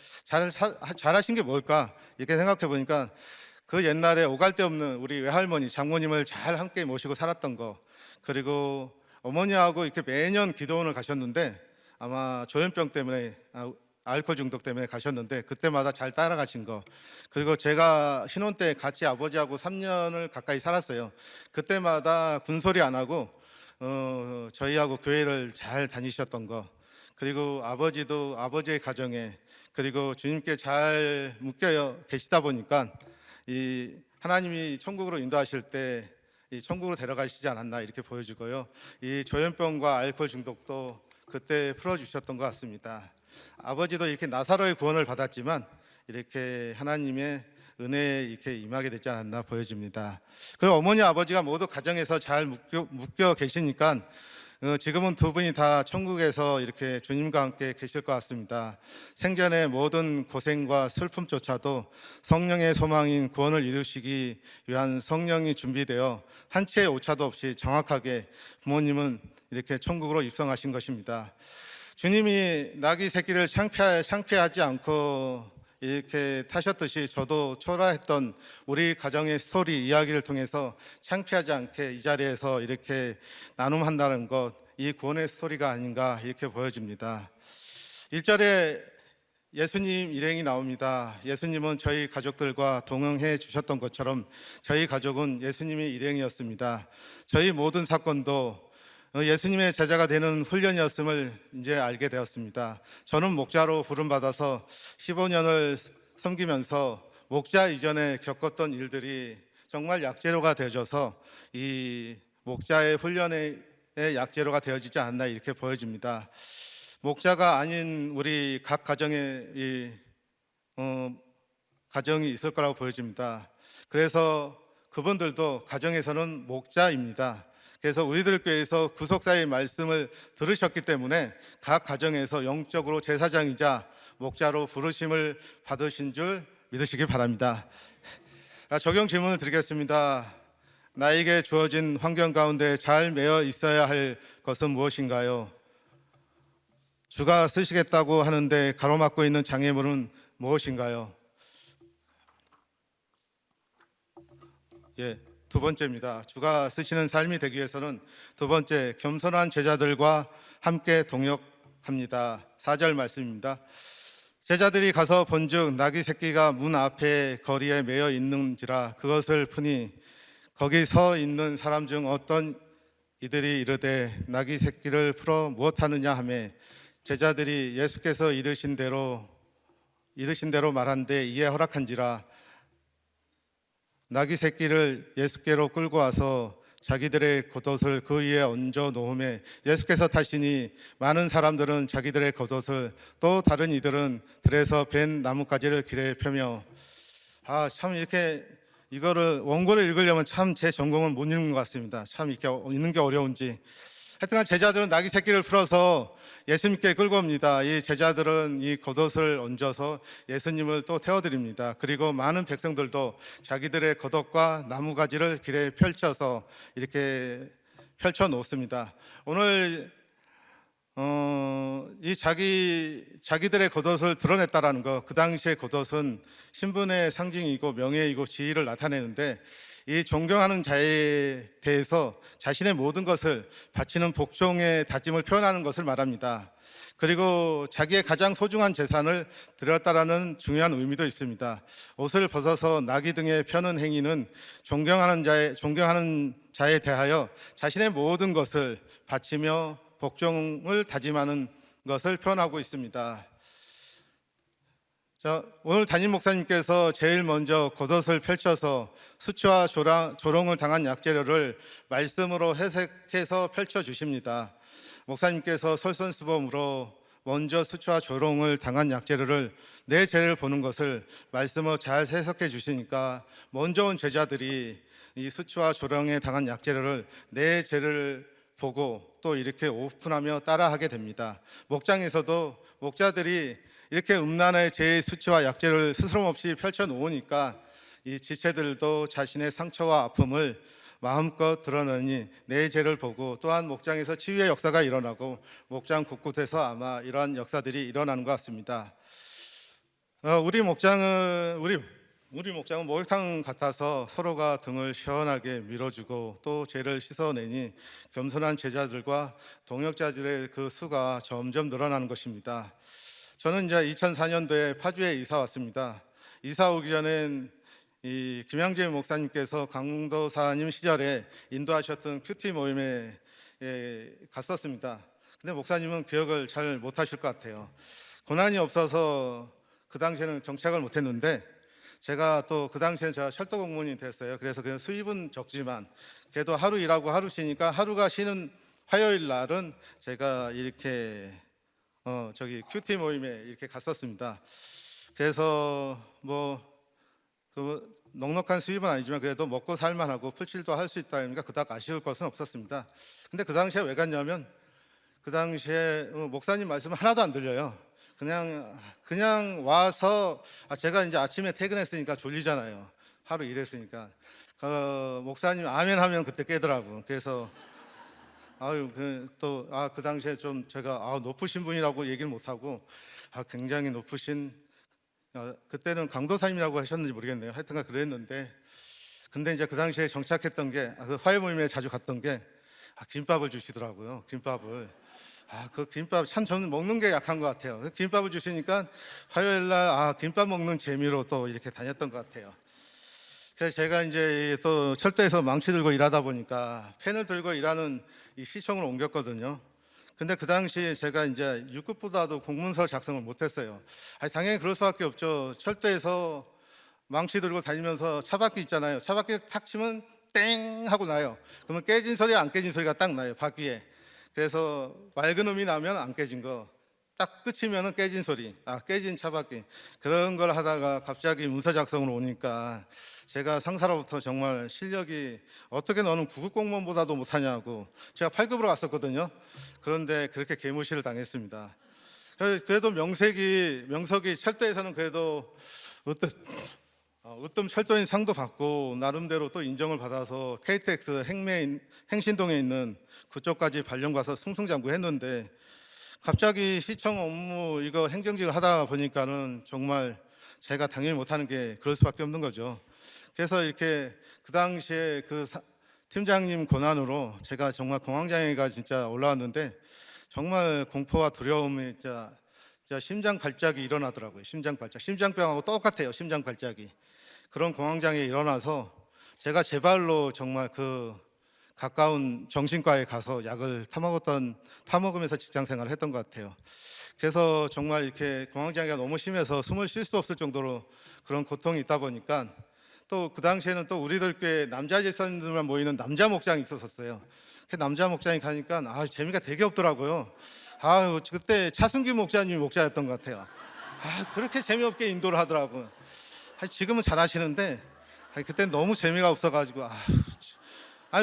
잘하신 게 뭘까 이렇게 생각해 보니까 그 옛날에 오갈 데 없는 우리 외할머니 장모님을 잘 함께 모시고 살았던 거 그리고 어머니하고 이렇게 매년 기도원을 가셨는데 아마 조현병 때문에 알코올 중독 때문에 가셨는데 그때마다 잘 따라가신 거 그리고 제가 신혼 때 같이 아버지하고 3년을 가까이 살았어요. 그때마다 군소리 안 하고 저희하고 교회를 잘 다니셨던 거 그리고 아버지도 아버지의 가정에 그리고 주님께 잘 묶여 계시다 보니까 이 하나님이 천국으로 인도하실 때 이 천국으로 데려가시지 않았나 이렇게 보여지고요. 이 조현병과 알코올 중독도 그때 풀어주셨던 것 같습니다. 아버지도 이렇게 나사로의 구원을 받았지만 이렇게 하나님의 은혜에 이렇게 임하게 되지 않았나 보여집니다. 그리고 어머니 아버지가 모두 가정에서 잘 묶여 계시니까 지금은 두 분이 다 천국에서 이렇게 주님과 함께 계실 것 같습니다. 생전의 모든 고생과 슬픔조차도 성령의 소망인 구원을 이루시기 위한 성령이 준비되어 한 치의 오차도 없이 정확하게 부모님은 이렇게 천국으로 입성하신 것입니다. 주님이 나귀 새끼를 창피하지 않고 이렇게 타셨듯이 저도 초라했던 우리 가정의 스토리 이야기를 통해서 창피하지 않게 이 자리에서 이렇게 나눔한다는 것, 이 구원의 스토리가 아닌가 이렇게 보여집니다. 1절에 예수님 일행이 나옵니다. 예수님은 저희 가족들과 동행해 주셨던 것처럼 저희 가족은 예수님의 일행이었습니다. 저희 모든 사건도 예수님의 제자가 되는 훈련이었음을 이제 알게 되었습니다. 저는 목자로 부름받아서 15년을 섬기면서 목자 이전에 겪었던 일들이 정말 약재료가 되어져서 이 목자의 훈련의 약재료가 되어지지 않나 이렇게 보여집니다. 목자가 아닌 우리 각 가정에 가정이 있을 거라고 보여집니다. 그래서 그분들도 가정에서는 목자입니다. 그래서 우리들 교회에서 구속사의 말씀을 들으셨기 때문에 각 가정에서 영적으로 제사장이자 목자로 부르심을 받으신 줄 믿으시기 바랍니다. 적용 질문을 드리겠습니다. 나에게 주어진 환경 가운데 잘 매여 있어야 할 것은 무엇인가요? 주가 쓰시겠다고 하는데 가로막고 있는 장애물은 무엇인가요? 두 번째입니다. 주가 쓰시는 삶이 되기 위해서는 두 번째, 겸손한 제자들과 함께 동역합니다. 4절 말씀입니다. 제자들이 가서 본즉 나귀 새끼가 문 앞에 거리에 매여 있는지라 그것을 푸니 거기 서 있는 사람 중 어떤 이들이 이르되 나귀 새끼를 풀어 무엇하느냐 하매 제자들이 예수께서 이르신 대로 말한데 이에 허락한지라 나귀 새끼를 예수께로 끌고 와서 자기들의 겉옷을 그 위에 얹어 놓음에 예수께서 타시니 많은 사람들은 자기들의 겉옷을 또 다른 이들은 들에서 벤 나뭇가지를 길에 펴며 참 이렇게 이거를 원고를 읽으려면 참 제 전공은 못 읽는 것 같습니다. 참 이렇게 읽는 게 어려운지 하여튼간 제자들은 나귀 새끼를 풀어서 예수님께 끌고 옵니다. 이 제자들은 이 겉옷을 얹어서 예수님을 또 태워드립니다. 그리고 많은 백성들도 자기들의 겉옷과 나무가지를 길에 펼쳐서 이렇게 펼쳐 놓습니다. 오늘 이 자기들의 겉옷을 드러냈다라는 거, 그 당시의 겉옷은 신분의 상징이고 명예이고 지위를 나타내는데, 이 존경하는 자에 대해서 자신의 모든 것을 바치는 복종의 다짐을 표현하는 것을 말합니다. 그리고 자기의 가장 소중한 재산을 드렸다라는 중요한 의미도 있습니다. 옷을 벗어서 나귀 등에 펴는 행위는 존경하는 자에 대하여 자신의 모든 것을 바치며 복종을 다짐하는 것을 표현하고 있습니다. 자, 오늘 담임 목사님께서 제일 먼저 겉옷을 펼쳐서 수치와 조롱을 당한 약재료를 말씀으로 해석해서 펼쳐주십니다. 목사님께서 솔선수범으로 먼저 수치와 조롱을 당한 약재료를 내 죄를 보는 것을 말씀으로 잘 해석해 주시니까 먼저 온 제자들이 이 수치와 조롱에 당한 약재료를 내 죄를 보고 또 이렇게 오픈하며 따라하게 됩니다. 목장에서도 목자들이 이렇게 음란의 죄의 수치와 약죄를 스스럼 없이 펼쳐놓으니까 이 지체들도 자신의 상처와 아픔을 마음껏 드러내니 내 죄를 보고, 또한 목장에서 치유의 역사가 일어나고 목장 곳곳에서 아마 이러한 역사들이 일어나는 것 같습니다. 우리 목장은 목욕탕 같아서 서로가 등을 시원하게 밀어주고 또 죄를 씻어내니 겸손한 제자들과 동역자들의 그 수가 점점 늘어나는 것입니다. 저는 이제 2004년도에 파주에 이사 왔습니다. 이사 오기 전엔 이 김양재 목사님께서 강도사님 시절에 인도하셨던 큐티 모임에 갔었습니다. 근데 목사님은 기억을 잘 못하실 것 같아요. 고난이 없어서 그 당시에는 정착을 못했는데, 제가 또 그 당시에 제가 철도 공무원이 됐어요. 그래서 그냥 수입은 적지만 그래도 하루 일하고 하루 쉬니까 하루가 쉬는 화요일 날은 제가 이렇게 큐티 모임에 이렇게 갔었습니다. 그래서 그 넉넉한 수입은 아니지만 그래도 먹고 살만하고 풀칠도 할 수 있다 보니까 그닥 아쉬울 것은 없었습니다. 근데 그 당시에 왜 갔냐면, 그 당시에 목사님 말씀 하나도 안 들려요. 그냥 와서 제가 이제 아침에 퇴근했으니까 졸리잖아요. 하루 일했으니까. 목사님 아멘 하면 그때 깨더라고. 그래서 그 당시에 좀 제가 높으신 분이라고 얘기를 못 하고 굉장히 높으신, 그때는 강도사님이라고 하셨는지 모르겠네요. 하여튼가 그랬는데, 근데 이제 그 당시에 정착했던 게, 그 화요 모임에 자주 갔던 게 김밥을 주시더라고요. 김밥을. 그 김밥 참 저는 먹는 게 약한 것 같아요. 그 김밥을 주시니까 화요일 날 김밥 먹는 재미로 또 이렇게 다녔던 것 같아요. 그래서 제가 이제 또 철도에서 망치 들고 일하다 보니까 펜을 들고 일하는 이 시청을 옮겼거든요. 근데 그 당시에 제가 이제 6급보다도 공문서 작성을 못했어요. 당연히 그럴 수밖에 없죠. 철도에서 망치 들고 다니면서 차바퀴 있잖아요. 차바퀴 탁 치면 땡 하고 나요. 그러면 깨진 소리 안 깨진 소리가 딱 나요, 바퀴에. 그래서 맑은 음이 나면 안 깨진 거, 딱 끝이면 깨진 소리, 깨진 차바퀴. 그런 걸 하다가 갑자기 문서 작성으로 오니까 제가 상사로부터 정말 실력이 어떻게 너는 9급 공무원보다도 못하냐고, 제가 8급으로 갔었거든요. 그런데 그렇게 개무시를 당했습니다. 그래도 명석이 철도에서는 그래도 으뜸 철도인 상도 받고 나름대로 또 인정을 받아서 KTX 행신동에 있는 그쪽까지 발령 가서 승승장구했는데, 갑자기 시청 업무 이거 행정직을 하다 보니까는 정말 제가 당연히 못하는 게 그럴 수밖에 없는 거죠. 그래서 이렇게 그 당시에 그 팀장님 권한으로 제가 정말 공황장애가 진짜 올라왔는데, 정말 공포와 두려움이 진짜 심장 발작이 일어나더라고요. 심장병하고 똑같아요. 심장 발작이. 그런 공황장애 일어나서 제가 제 발로 정말 그 가까운 정신과에 가서 약을 타먹으면서 직장 생활을 했던 것 같아요. 그래서 정말 이렇게 공황장애가 너무 심해서 숨을 쉴 수 없을 정도로 그런 고통이 있다 보니까, 또 그 당시에는 또 우리들 꽤 남자 집사님들만 모이는 남자 목장이 있었어요. 그 남자 목장에 가니까 재미가 되게 없더라고요. 그때 차승규 목사님이 목자였던 것 같아요. 그렇게 재미없게 인도를 하더라고요. 지금은 잘하시는데 그때 너무 재미가 없어가지고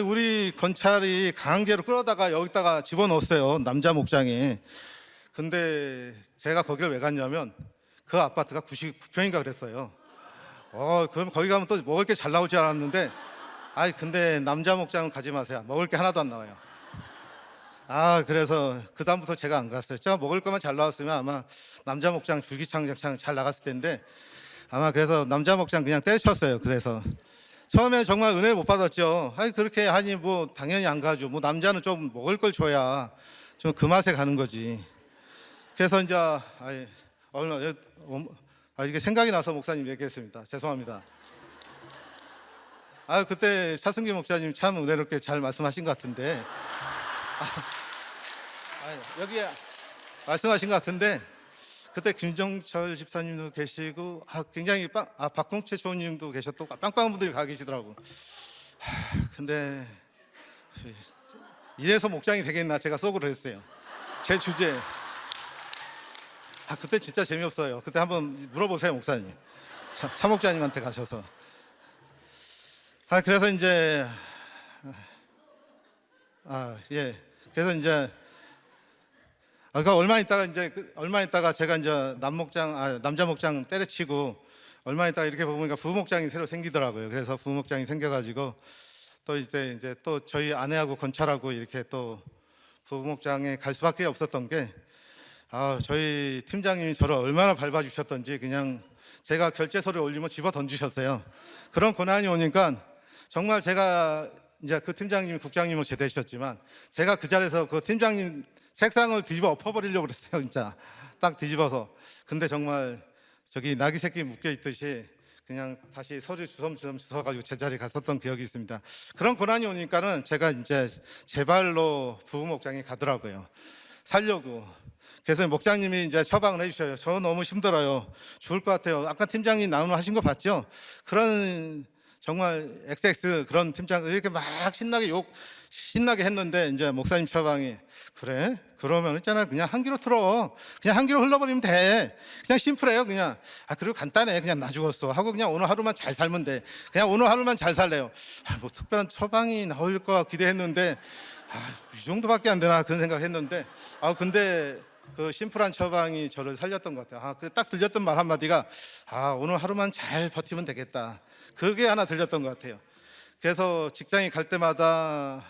우리 건찰이 강제로 끌어다가 여기다가 집어넣었어요. 남자 목장에. 근데 제가 거기를 왜 갔냐면 그 아파트가 99평인가 그랬어요. 그럼 거기 가면 또 먹을 게 잘 나올 줄 알았는데, 근데 남자 목장은 가지 마세요. 먹을 게 하나도 안 나와요. 그래서 그 다음부터 제가 안 갔어요. 제가 먹을 것만 잘 나왔으면 아마 남자 목장 줄기차게 잘 나갔을 텐데, 아마 그래서 남자 목장 그냥 때려쳤어요. 그래서 처음에 정말 은혜 못 받았죠. 그렇게 하니 뭐 당연히 안 가죠. 뭐 남자는 좀 먹을 걸 줘야 좀 그 맛에 가는 거지. 그래서 이제 이게 생각이 나서 목사님 얘기했습니다. 죄송합니다. 그때 차승기 목사님 참 은혜롭게 잘 말씀하신 것 같은데, 여기 말씀하신 것 같은데, 그때 김정철 집사님도 계시고 굉장히 박홍채 초님도 계셨고 빵빵한 분들이 가 계시더라고. 근데 이래서 목장이 되겠나 제가 속으로 했어요. 제 주제. 그때 진짜 재미없어요. 그때 한번 물어보세요, 목사님. 차 목자님한테 가셔서. 그래서 이제 예. 그래서 이제 그러니까 얼마 있다가 제가 이제 남자 목장 때려치고 얼마 있다가 이렇게 보니까 부목장이 새로 생기더라고요. 그래서 부목장이 생겨가지고 또 이제 또 저희 아내하고 건찰하고 이렇게 또 부목장에 갈 수밖에 없었던 게, 저희 팀장님이 저를 얼마나 밟아주셨던지 그냥 제가 결제서를 올리면 집어 던지셨어요. 그런 고난이 오니까 정말 제가 이제 그 팀장님이 국장님으로 제대하셨지만 제가 그 자리에서 그 팀장님 책상을 뒤집어 엎어버리려고 그랬어요. 진짜 딱 뒤집어서. 근데 정말 저기 나귀 새끼 묶여 있듯이 그냥 다시 서류 주섬주섬 주워가지고 제자리에 갔었던 기억이 있습니다. 그런 고난이 오니까는 제가 이제 제 발로 부목장에 가더라고요. 살려고. 그래서 목장님이 이제 처방을 해주셔요. 저 너무 힘들어요. 죽을 것 같아요. 아까 팀장님 나누는 하신 거 봤죠? 그런 정말 XX 그런 팀장 이렇게 막 신나게 했는데, 이제 목사님 처방이, 그래? 그러면 있잖아, 그냥 한 귀로 틀어. 그냥 한 귀로 흘러버리면 돼. 그냥 심플해요. 그냥 그리고 간단해. 그냥 나 죽었어 하고 그냥 오늘 하루만 잘 살면 돼. 그냥 오늘 하루만 잘 살래요. 뭐 특별한 처방이 나올 거 기대했는데 이 정도밖에 안 되나 그런 생각했는데, 근데 그 심플한 처방이 저를 살렸던 것 같아요. 딱 들렸던 말 한마디가 오늘 하루만 잘 버티면 되겠다. 그게 하나 들렸던 것 같아요. 그래서 직장에 갈 때마다,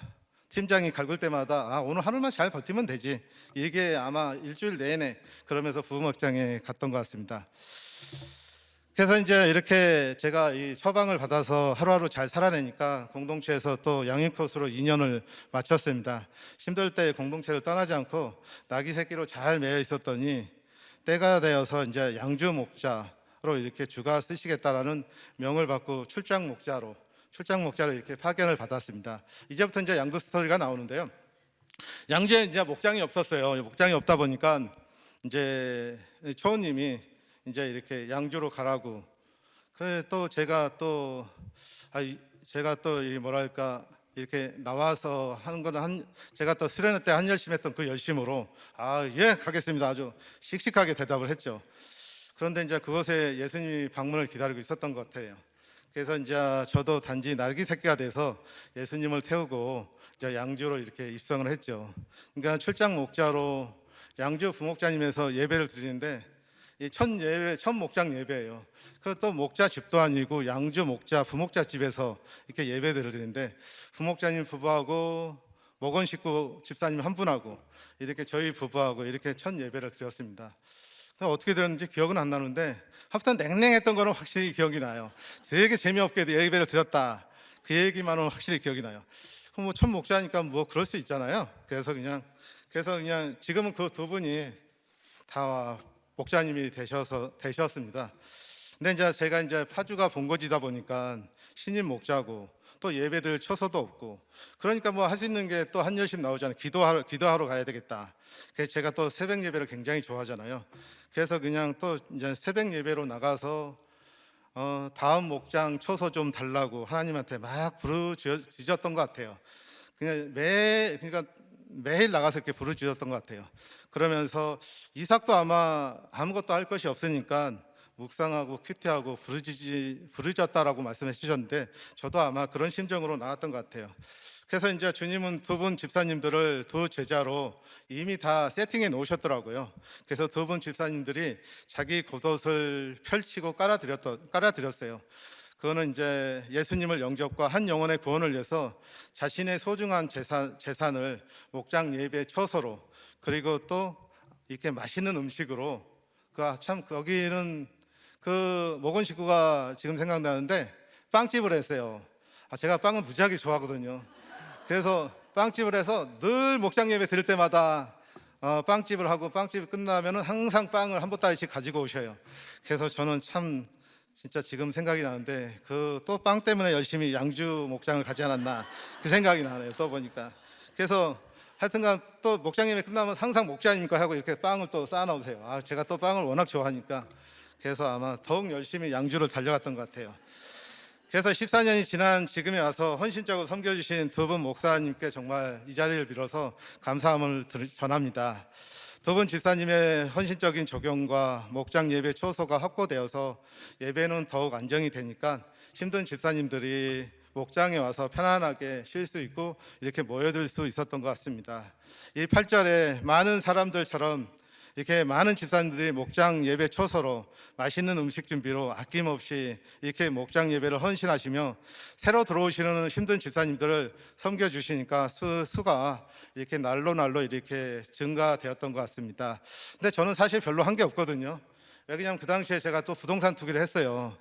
팀장이 갈굴 때마다 오늘 하루만 잘 버티면 되지. 이게 아마 일주일 내내 그러면서 부목장에 갔던 것 같습니다. 그래서 이제 이렇게 제가 이 처방을 받아서 하루하루 잘 살아내니까 공동체에서 또 양육코스로 2년을 마쳤습니다. 힘들 때 공동체를 떠나지 않고 나귀 새끼로 잘 매여 있었더니 때가 되어서 이제 양주 목자로 이렇게 주가 쓰시겠다라는 명을 받고 출장 목자로 이렇게 파견을 받았습니다. 이제부터 이제 양도 스토리가 나오는데요. 양주에 이제 목장이 없었어요. 목장이 없다 보니까 이제 초원님이 이제 이렇게 양주로 가라고. 또 제가 또 이 뭐랄까 이렇게 나와서 하는 거는 제가 또 수련회 때 한 열심히 했던 그 열심으로 예 가겠습니다. 아주 씩씩하게 대답을 했죠. 그런데 이제 그곳에 예수님이 방문을 기다리고 있었던 것 같아요. 그래서 이제 저도 단지 나귀 새끼가 돼서 예수님을 태우고 이제 양주로 이렇게 입성을 했죠. 그러니까 출장 목자로 양주 부목자님에서 예배를 드리는데 첫 목장 예배예요. 그것도 목자 집도 아니고 양주 목자 부목자 집에서 이렇게 예배를 드리는데, 부목자님 부부하고 목원 식구 집사님 한 분하고 이렇게 저희 부부하고 이렇게 첫 예배를 드렸습니다. 어떻게 들었는지 기억은 안 나는데 하여튼 냉랭했던 거는 확실히 기억이 나요. 되게 재미없게 예배를 드렸다, 그 얘기만은 확실히 기억이 나요. 그럼 첫 목자니까 뭐 그럴 수 있잖아요. 그래서 그냥 지금은 그 두 분이 다 목자님이 되셨습니다. 근데 이제 제가 이제 파주가 본거지다 보니까 신임 목자고 또 예배들 처소도 없고, 그러니까 뭐 할 수 있는 게 또 한 열심 나오잖아요. 기도하러 가야 되겠다. 그래서 제가 또 새벽 예배를 굉장히 좋아하잖아요. 그래서 그냥 또 이제 새벽 예배로 나가서 다음 목장 처소 좀 달라고 하나님한테 막 부르짖었던 것 같아요. 그러니까 매일 나가서 이렇게 부르짖었던 것 같아요. 그러면서 이삭도 아마 아무것도 할 것이 없으니까 묵상하고 큐티하고 부르짖었다라고 말씀해 주셨는데, 저도 아마 그런 심정으로 나왔던 것 같아요. 그래서 이제 주님은 두 분 집사님들을 두 제자로 이미 다 세팅해 놓으셨더라고요. 그래서 두 분 집사님들이 자기 겉옷을 펼치고 깔아드렸어요. 그거는 이제 예수님을 영접과 한 영혼의 구원을 위해서 자신의 소중한 재산을 목장 예배 처소로, 그리고 또 이렇게 맛있는 음식으로, 참 거기는 그 모건 식구가 지금 생각나는데 빵집을 했어요. 제가 빵을 무지하게 좋아하거든요. 그래서 빵집을 해서 늘 목장 예배 드릴 때마다 빵집을 하고, 빵집 끝나면 항상 빵을 한 보따리씩 가지고 오셔요. 그래서 저는 참 진짜 지금 생각이 나는데 그 또 빵 때문에 열심히 양주 목장을 가지 않았나, 그 생각이 나네요. 또 보니까. 그래서 하여튼간 또 목장 예배 끝나면 항상 목자님과 하고 이렇게 빵을 또 쌓아놓으세요. 제가 또 빵을 워낙 좋아하니까. 그래서 아마 더욱 열심히 양주를 달려갔던 것 같아요. 그래서 14년이 지난 지금에 와서 헌신적으로 섬겨주신 두 분 목사님께 정말 이 자리를 빌어서 감사함을 전합니다. 두 분 집사님의 헌신적인 적용과 목장 예배 초소가 확보되어서 예배는 더욱 안정이 되니까 힘든 집사님들이 목장에 와서 편안하게 쉴 수 있고 이렇게 모여들 수 있었던 것 같습니다. 이 8절에 많은 사람들처럼 이렇게 많은 집사님들이 목장 예배 초소로 맛있는 음식 준비로 아낌없이 이렇게 목장 예배를 헌신하시며 새로 들어오시는 힘든 집사님들을 섬겨주시니까 수가 이렇게 날로 이렇게 증가되었던 것 같습니다. 근데 저는 사실 별로 한 게 없거든요. 왜냐하면 그 당시에 제가 또 부동산 투기를 했어요.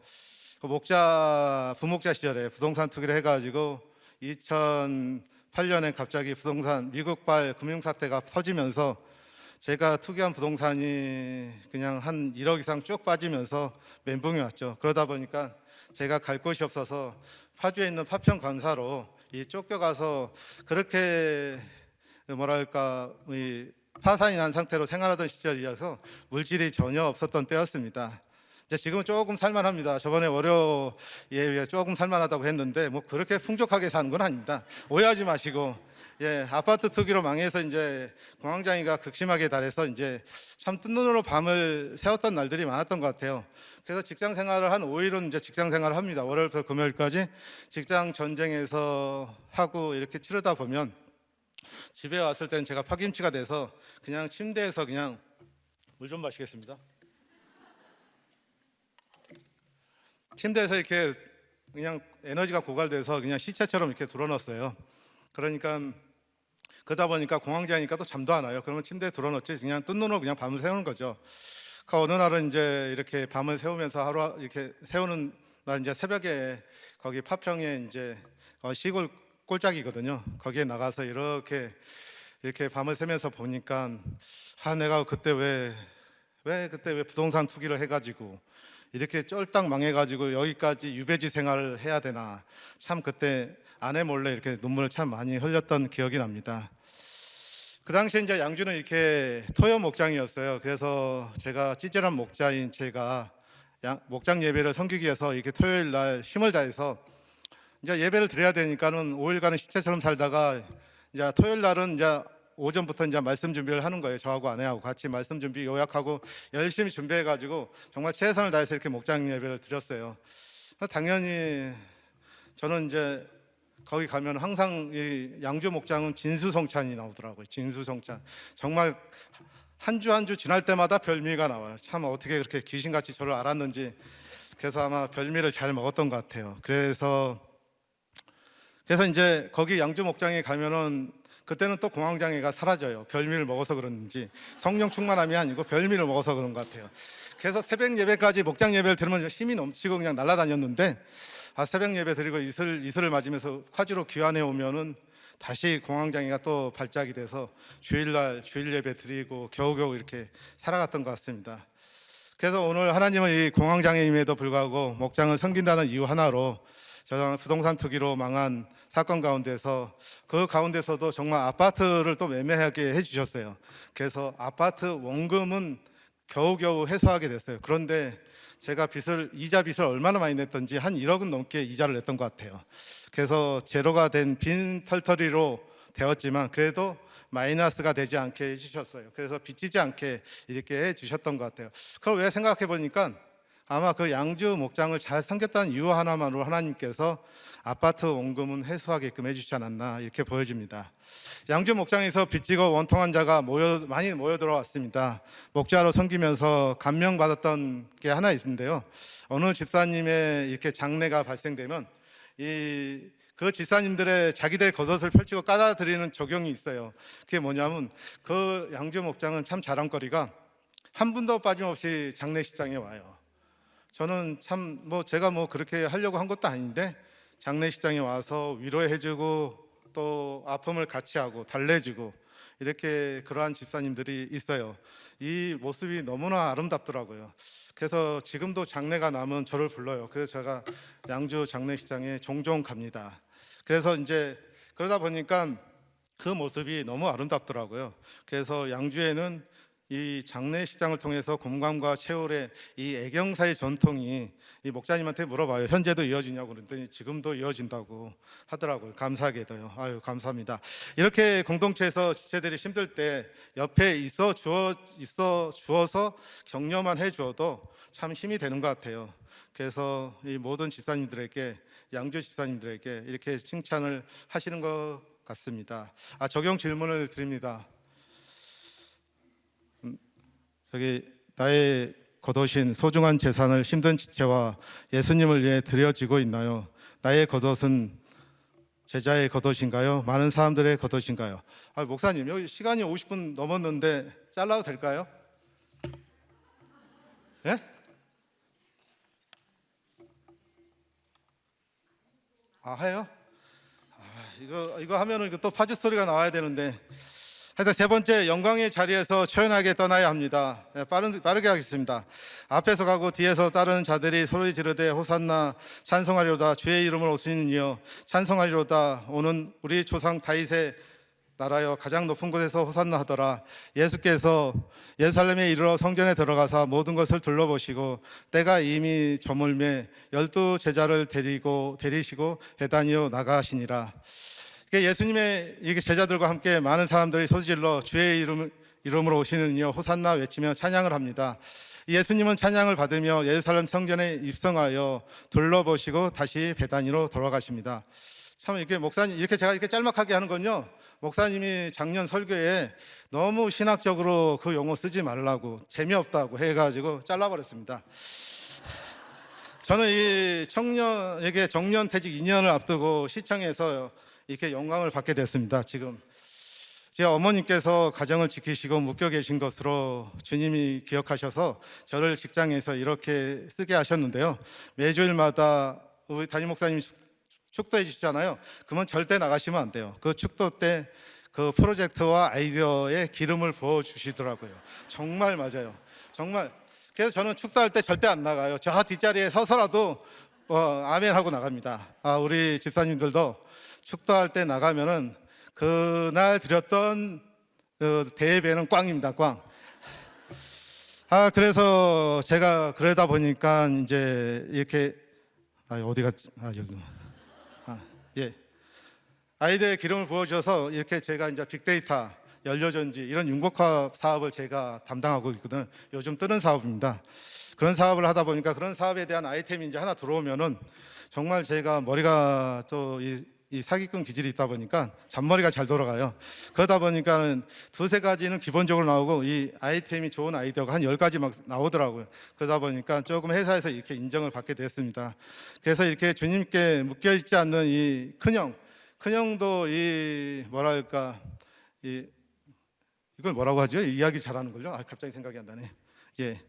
부목자 시절에 부동산 투기를 해가지고 2008년에 갑자기 미국발 금융사태가 터지면서 제가 투기한 부동산이 그냥 한 1억 이상 쭉 빠지면서 멘붕이 왔죠. 그러다 보니까 제가 갈 곳이 없어서 파주에 있는 파평관사로 쫓겨가서 그렇게 파산이 난 상태로 생활하던 시절이어서 물질이 전혀 없었던 때였습니다. 지금은 조금 살만합니다. 저번에 월요에 조금 살만하다고 했는데 뭐 그렇게 풍족하게 사는 건 아닙니다. 오해하지 마시고. 아파트 투기로 망해서 이제 공황장애가 극심하게 달해서 이제 참 뜬 눈으로 밤을 새웠던 날들이 많았던 것 같아요. 그래서 직장 생활을 한 5일은 이제 직장 생활을 합니다. 월요일부터 금요일까지 직장 전쟁에서 하고 이렇게 치르다 보면 집에 왔을 때는 제가 파김치가 돼서 그냥 침대에서 그냥 물 좀 마시겠습니다. 침대에서 이렇게 그냥 에너지가 고갈돼서 그냥 시체처럼 이렇게 드러났어요. 그러다 보니까 공황장애니까 또 잠도 안 와요. 그러면 침대에 드러놓지 그냥 뜬 눈으로 그냥 밤을 새우는 거죠. 어느 날은 이제 이렇게 밤을 새우면서 하루 이렇게 새우는 날 이제 새벽에 거기 파평에 이제 시골 꼴짝이거든요. 거기에 나가서 이렇게 밤을 새면서 보니까 내가 그때 왜 부동산 투기를 해가지고 이렇게 쫄딱 망해가지고 여기까지 유배지 생활을 해야 되나, 참 그때 아내 몰래 이렇게 눈물을 참 많이 흘렸던 기억이 납니다. 그 당시에 이제 양주는 이렇게 토요 목장이었어요. 그래서 제가 찌질한 목자인 제가 목장 예배를 섬기기 위해서 이렇게 토요일 날 힘을 다해서 이제 예배를 드려야 되니까는 5일간은 시체처럼 살다가 이제 토요일 날은 이제 오전부터 이제 말씀 준비를 하는 거예요. 저하고 아내하고 같이 말씀 준비 요약하고 열심히 준비해가지고 정말 최선을 다해서 이렇게 목장 예배를 드렸어요. 당연히 저는 이제 거기 가면 항상 이 양주 목장은 진수성찬이 나오더라고요. 진수성찬. 정말 한 주 한 주 지날 때마다 별미가 나와요. 참 어떻게 그렇게 귀신같이 저를 알았는지. 그래서 아마 별미를 잘 먹었던 것 같아요. 그래서 이제 거기 양주 목장에 가면은 그때는 또 공황장애가 사라져요. 별미를 먹어서 그런지, 성령 충만함이 아니고 별미를 먹어서 그런 것 같아요. 그래서 새벽 예배까지 목장 예배를 들으면 힘이 넘치고 그냥 날아다녔는데 새벽 예배 드리고 이슬을 맞으면서 화주로 귀환해 오면은 다시 공황장애가 또 발작이 돼서 주일날 주일 예배 드리고 겨우겨우 이렇게 살아갔던 것 같습니다. 그래서 오늘 하나님은 이 공황장애임에도 불구하고 목장을 섬긴다는 이유 하나로 저는 부동산 투기로 망한 사건 가운데서 그 가운데서도 정말 아파트를 또 매매하게 해주셨어요. 그래서 아파트 원금은 겨우겨우 해소하게 됐어요. 그런데 제가 이자 빚을 얼마나 많이 냈던지 한 1억은 넘게 이자를 냈던 것 같아요. 그래서 제로가 된 빈 털터리로 되었지만 그래도 마이너스가 되지 않게 해주셨어요. 그래서 빚지지 않게 이렇게 해주셨던 것 같아요. 그걸 왜 생각해 보니까 아마 그 양주 목장을 잘 섬겼다는 이유 하나만으로 하나님께서 아파트 원금은 회수하게끔 해주지 않았나 이렇게 보여집니다. 양주 목장에서 빚지고 원통한 자가 많이 모여 들어왔습니다. 목자로 섬기면서 감명받았던 게 하나 있는데요. 어느 집사님의 이렇게 장례가 발생되면 그 집사님들의 자기들 겉옷을 펼치고 까다드리는 적용이 있어요. 그게 뭐냐면 그 양주 목장은 참 자랑거리가 한 분도 빠짐없이 장례식장에 와요. 저는 참 제가 그렇게 하려고 한 것도 아닌데 장례식장에 와서 위로해주고 또 아픔을 같이 하고 달래주고 이렇게 그러한 집사님들이 있어요. 이 모습이 너무나 아름답더라고요. 그래서 지금도 장례가 나면 저를 불러요. 그래서 제가 양주 장례식장에 종종 갑니다. 그래서 이제 그러다 보니까 그 모습이 너무 아름답더라고요. 그래서 양주에는 이 장례식장을 통해서 곰감과 채월의 이 애경사의 전통이 이 목사님한테 물어봐요. 현재도 이어지냐고 그랬더니 지금도 이어진다고 하더라고요. 감사하게도요. 아유, 감사합니다. 이렇게 공동체에서 지체들이 힘들 때 옆에 있어 주어서 격려만 해주어도 참 힘이 되는 것 같아요. 그래서 이 모든 집사님들에게, 양주 집사님들에게 이렇게 칭찬을 하시는 것 같습니다. 적용 질문을 드립니다. 여기 나의 겉옷인 소중한 재산을 힘든 지체와 예수님을 위해 드려지고 있나요? 나의 겉옷은 제자의 겉옷인가요? 많은 사람들의 겉옷인가요? 목사님, 여기 시간이 50분 넘었는데 잘라도 될까요? 예? 해요? 이거 하면은 또 파주 소리가 나와야 되는데, 하여튼 세 번째, 영광의 자리에서 초연하게 떠나야 합니다. 빠르게 하겠습니다. 앞에서 가고 뒤에서 따르는 자들이 소리 지르되 호산나 찬송하리로다. 주의 이름을 오시는 이여 찬송하리로다. 오는 우리 조상 다윗의 나라여 가장 높은 곳에서 호산나 하더라. 예수께서 예루살렘에 이르러 성전에 들어가사 모든 것을 둘러보시고 때가 이미 저물매 12 제자를 데리시고 베다니로 나가시니라. 예수님의 제자들과 함께 많은 사람들이 소리질러 주의 이름으로 오시는 이여 호산나 외치며 찬양을 합니다. 예수님은 찬양을 받으며 예루살렘 성전에 입성하여 둘러보시고 다시 베다니로 돌아가십니다. 참 이렇게 목사님 이렇게 제가 이렇게 짤막하게 하는 건요, 목사님이 작년 설교에 너무 신학적으로 그 용어 쓰지 말라고 재미없다고 해가지고 잘라버렸습니다. 저는 이 청년에게 정년퇴직 2년을 앞두고 시청에서 이렇게 영광을 받게 됐습니다. 지금 제 어머님께서 가정을 지키시고 묶여 계신 것으로 주님이 기억하셔서 저를 직장에서 이렇게 쓰게 하셨는데요. 매주일마다 우리 담임 목사님이 축도해 주시잖아요. 그러면 절대 나가시면 안 돼요. 그 축도 때 그 프로젝트와 아이디어에 기름을 부어 주시더라고요. 정말 맞아요. 정말. 그래서 저는 축도할 때 절대 안 나가요. 저 뒷자리에 서서라도 아멘 하고 나갑니다. 우리 집사님들도 축도할 때 나가면은 그날 드렸던 대예배는 꽝입니다. 꽝. 그래서 제가 그러다 보니까 이제 이렇게 어디가 여기 예, 아이들의 기름을 부어주셔서 이렇게 제가 이제 빅데이터, 연료전지 이런 융복합 사업을 제가 담당하고 있거든요. 요즘 뜨는 사업입니다. 그런 사업을 하다 보니까 그런 사업에 대한 아이템이 이제 하나 들어오면은 정말 제가 머리가 또 이 사기꾼 기질이 있다 보니까 잔머리가 잘 돌아가요. 그러다 보니까 두세 가지는 기본적으로 나오고 이 아이템이 좋은 아이디어가 한 10가지 막 나오더라고요. 그러다 보니까 조금 회사에서 이렇게 인정을 받게 됐습니다. 그래서 이렇게 주님께 묶여있지 않는 이 큰형도 이 뭐랄까 이걸 뭐라고 하죠? 이야기 잘하는 걸요? 갑자기 생각이 안 나네. 예,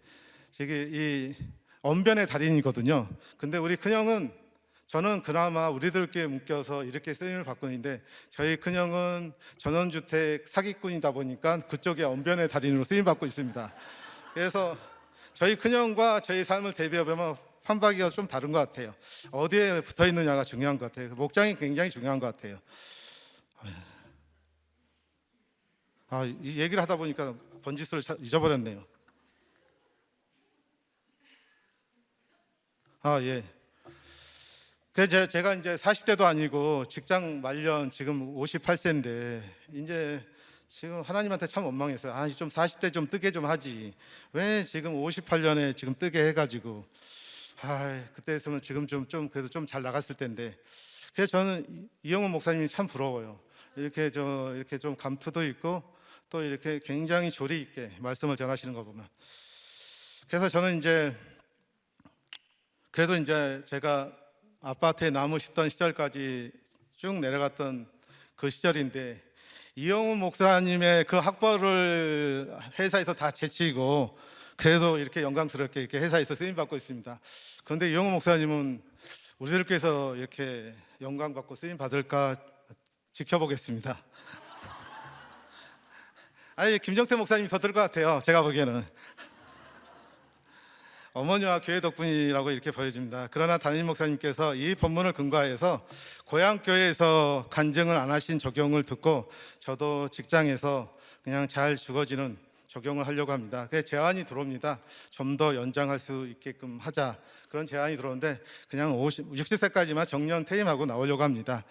저게 이 언변의 달인이거든요. 근데 우리 큰형은 저는 그나마 우리들께 묶여서 이렇게 쓰임을 받고 있는데 저희 큰형은 전원주택 사기꾼이다 보니까 그쪽에 언변의 달인으로 쓰임 받고 있습니다. 그래서 저희 큰형과 저희 삶을 대비해보면 판박이가 좀 다른 것 같아요. 어디에 붙어 있느냐가 중요한 것 같아요. 목장이 굉장히 중요한 것 같아요. 이 얘기를 하다 보니까 번지수를 잊어버렸네요. 예. 그래서 제가 이제 40대도 아니고 직장 말년 지금 58세인데 이제 지금 하나님한테 참 원망했어요. 아, 좀 40대 좀 뜨게 좀 하지. 왜 지금 58년에 지금 뜨게 해가지고. 아, 그때였으면 지금 좀 그래도 좀 잘 나갔을 텐데. 그래서 저는 이영훈 목사님이 참 부러워요. 이렇게 좀 감투도 있고 또 이렇게 굉장히 조리 있게 말씀을 전하시는 거 보면. 그래서 저는 그래도 이제 제가 아파트에 나무 심던 시절까지 쭉 내려갔던 그 시절인데, 이영훈 목사님의 그 학벌을 회사에서 다 제치고 그래도 이렇게 영광스럽게 이렇게 회사에서 쓰임 받고 있습니다. 그런데 이영훈 목사님은 우리들께서 이렇게 영광 받고 쓰임 받을까 지켜보겠습니다. 아니, 김정태 목사님이 더 들 것 같아요. 제가 보기에는. 어머니와 교회 덕분이라고 이렇게 보여집니다. 그러나 담임 목사님께서 이 본문을 근거해서 고향 교회에서 간증을 안 하신 적용을 듣고 저도 직장에서 그냥 잘 죽어지는 적용을 하려고 합니다. 그래서 제안이 들어옵니다. 좀 더 연장할 수 있게끔 하자, 그런 제안이 들어오는데 그냥 60세까지만 정년 퇴임하고 나오려고 합니다.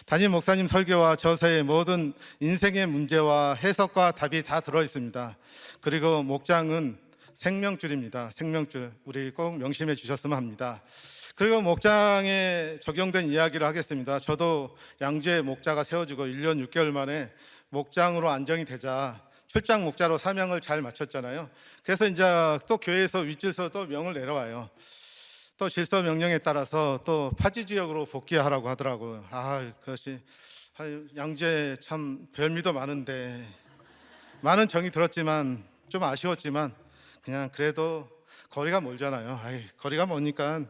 담임 목사님 설교와 저서의 모든 인생의 문제와 해석과 답이 다 들어있습니다. 그리고 목장은 생명줄입니다. 생명줄, 우리 꼭 명심해 주셨으면 합니다. 그리고 목장에 적용된 이야기를 하겠습니다. 저도 양주에 목자가 세워지고 1년 6개월 만에 목장으로 안정이 되자 출장 목자로 사명을 잘 마쳤잖아요. 그래서 이제 또 교회에서 윗질서 또 명을 내려와요. 또 질서 명령에 따라서 또 파지 지역으로 복귀하라고 하더라고요. 그것이 양주에 참 별미도 많은데 많은 정이 들었지만 좀 아쉬웠지만 그냥 그래도 거리가 멀잖아요. 거리가 머니까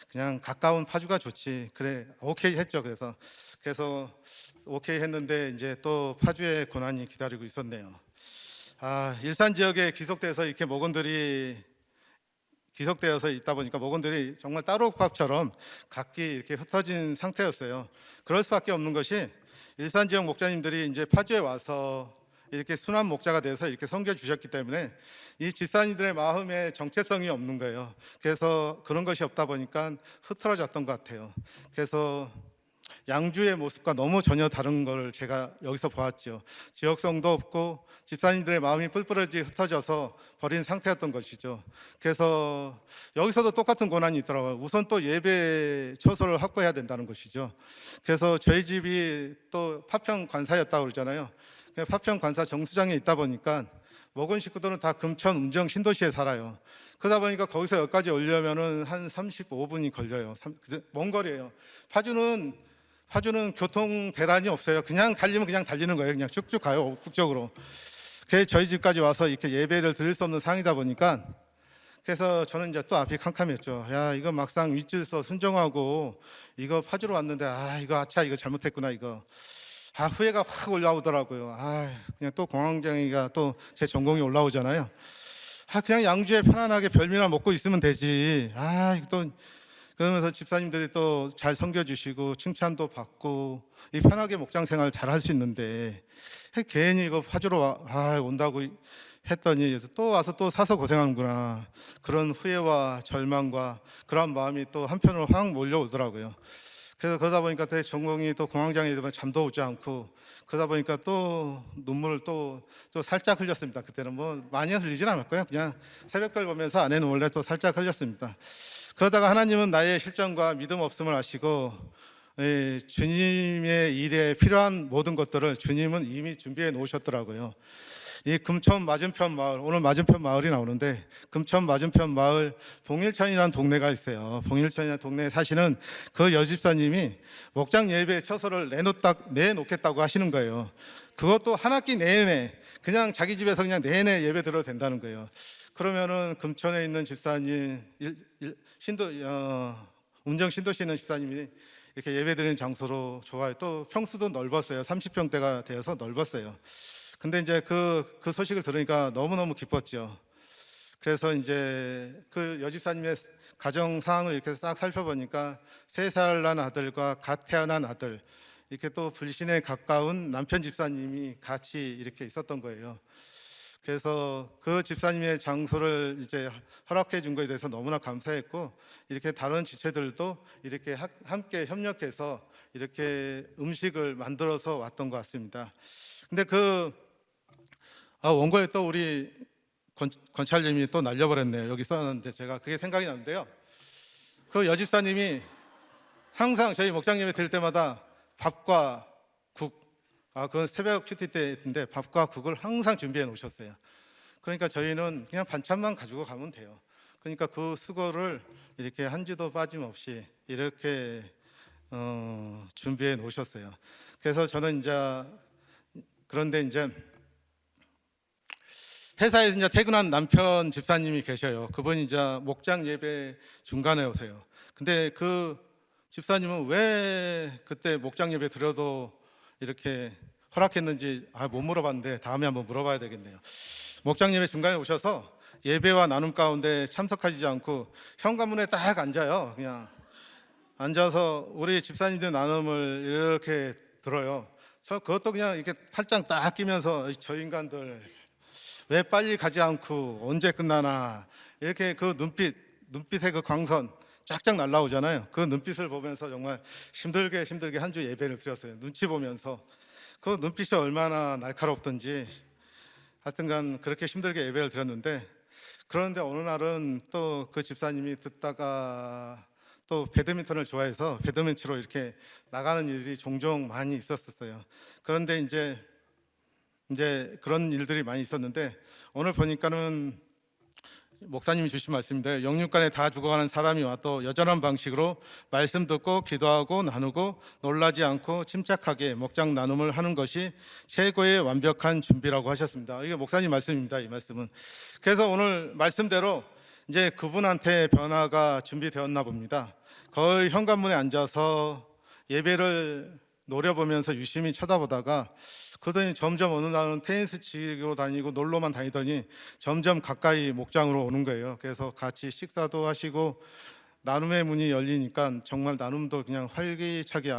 그냥 가까운 파주가 좋지. 그래, 오케이 했죠. 그래서 오케이 했는데 이제 또 파주의 고난이 기다리고 있었네요. 일산 지역에 귀속돼서 이렇게 목원들이 귀속되어서 있다 보니까 목원들이 정말 따로밥처럼 각기 이렇게 흩어진 상태였어요. 그럴 수밖에 없는 것이 일산 지역 목자님들이 이제 파주에 와서 이렇게 순환 목자가 돼서 이렇게 섬겨 주셨기 때문에 이 집사님들의 마음에 정체성이 없는 거예요. 그래서 그런 것이 없다 보니까 흐트러졌던 것 같아요. 그래서 양주의 모습과 너무 전혀 다른 걸 제가 여기서 보았죠. 지역성도 없고 집사님들의 마음이 뿔뿔하게 흩어져서 버린 상태였던 것이죠. 그래서 여기서도 똑같은 고난이 있더라고요. 우선 또 예배 처소를 확보해야 된다는 것이죠. 그래서 저희 집이 또 파평 관사였다고 그러잖아요. 파평 관사 정수장에 있다 보니까 목원 식구들은 다 금천, 운정, 신도시에 살아요. 그러다 보니까 거기서 여기까지 오려면은 한 35분이 걸려요. 먼 거리예요. 파주는 교통 대란이 없어요. 그냥 달리면 그냥 달리는 거예요. 그냥 쭉쭉 가요, 북쪽으로. 그래서 저희 집까지 와서 이렇게 예배를 드릴 수 없는 상황이다 보니까, 그래서 저는 이제 또 앞이 캄캄했죠. 야, 이거 막상 윗질서 순종하고 이거 파주로 왔는데 이거 이거 잘못했구나 이거. 후회가 확 올라오더라고요. 그냥 또 공황장애가 또 제 전공이 올라오잖아요. 그냥 양주에 편안하게 별미나 먹고 있으면 되지. 또 그러면서 집사님들이 또 잘 섬겨주시고 칭찬도 받고 이 편하게 목장 생활 잘 할 수 있는데 괜히 이거 파주로 온다고 했더니 또 와서 또 사서 고생하는구나, 그런 후회와 절망과 그런 마음이 또 한편으로 확 몰려오더라고요. 그래서 그러다 보니까 제 전공이 또 공황장애 되면 잠도 오지 않고, 그러다 보니까 또 눈물을 또 살짝 흘렸습니다. 그때는 뭐 많이 흘리진 않았고요. 그냥 새벽별 보면서 아내는 원래 또 살짝 흘렸습니다. 그러다가 하나님은 나의 실정과 믿음 없음을 아시고 주님의 일에 필요한 모든 것들을 주님은 이미 준비해 놓으셨더라고요. 이 금천 맞은편 마을, 오늘 맞은편 마을이 나오는데 금천 맞은편 마을 봉일천이라는 동네가 있어요. 봉일천이라는 동네에 사시는 그 여집사님이 목장 예배 처소를 내놓겠다고 하시는 거예요. 그것도 한 학기 내내 그냥 자기 집에서 그냥 내내 예배 들어도 된다는 거예요. 그러면은 금천에 있는 집사님, 운정 신도시에 있는 집사님이 이렇게 예배 드리는 장소로 좋아요. 또 평수도 넓었어요. 30평대가 되어서 넓었어요. 근데 이제 그 소식을 들으니까 너무너무 기뻤죠. 그래서 이제 그 여집사님의 가정 상황을 이렇게 싹 살펴보니까 3살 난 아들과 갓 태어난 아들, 이렇게 또 불신에 가까운 남편 집사님이 같이 이렇게 있었던 거예요. 그래서 그 집사님의 장소를 이제 허락해 준 것에 대해서 너무나 감사했고, 이렇게 다른 지체들도 이렇게 함께 협력해서 이렇게 음식을 만들어서 왔던 것 같습니다. 근데 그 원고에 또 우리 권찰님이 또 날려버렸네요. 여기 써놨는데 제가 그게 생각이 나는데요. 그 여집사님이 항상 저희 목장 예배 드릴 때마다 밥과 국, 그건 새벽 큐티 때인데 밥과 국을 항상 준비해 놓으셨어요. 그러니까 저희는 그냥 반찬만 가지고 가면 돼요. 그러니까 그 수고를 이렇게 한 주도 빠짐없이 이렇게 준비해 놓으셨어요. 그래서 저는 그런데 회사에서 퇴근한 남편 집사님이 계셔요. 그분이 목장 예배 중간에 오세요. 근데 그 집사님은 왜 그때 목장 예배 드려도 이렇게 허락했는지 못 물어봤는데 다음에 한번 물어봐야 되겠네요. 목장 예배 중간에 오셔서 예배와 나눔 가운데 참석하지 않고 현관문에 딱 앉아요. 그냥 앉아서 우리 집사님들 나눔을 이렇게 들어요. 저 그것도 그냥 이렇게 팔짱 딱 끼면서 저 인간들 왜 빨리 가지 않고 언제 끝나나 이렇게 그 눈빛의 그 광선 쫙쫙 날라오잖아요. 그 눈빛을 보면서 정말 힘들게 한 주 예배를 드렸어요. 눈치 보면서 그 눈빛이 얼마나 날카롭던지 하여튼간 그렇게 힘들게 예배를 드렸는데, 그런데 어느 날은 또 그 집사님이 듣다가 또 배드민턴을 좋아해서 배드민턴 치러 이렇게 나가는 일이 종종 많이 있었어요. 그런데 이제 그런 일들이 많이 있었는데 오늘 보니까는 목사님이 주신 말씀인데, 영육간에 다 죽어가는 사람이 와 또 여전한 방식으로 말씀 듣고 기도하고 나누고 놀라지 않고 침착하게 목장 나눔을 하는 것이 최고의 완벽한 준비라고 하셨습니다. 이게 목사님 말씀입니다. 이 말씀은. 그래서 오늘 말씀대로 그분한테 변화가 준비되었나 봅니다. 거의 현관문에 앉아서 예배를 노려보면서 유심히 쳐다보다가 그러더니 점점 어느 날은 테니스 치고 다니고 놀러만 다니더니 점점 가까이 목장으로 오는 거예요. 그래서 같이 식사도 하시고 나눔의 문이 열리니까 정말 나눔도 그냥 활기차게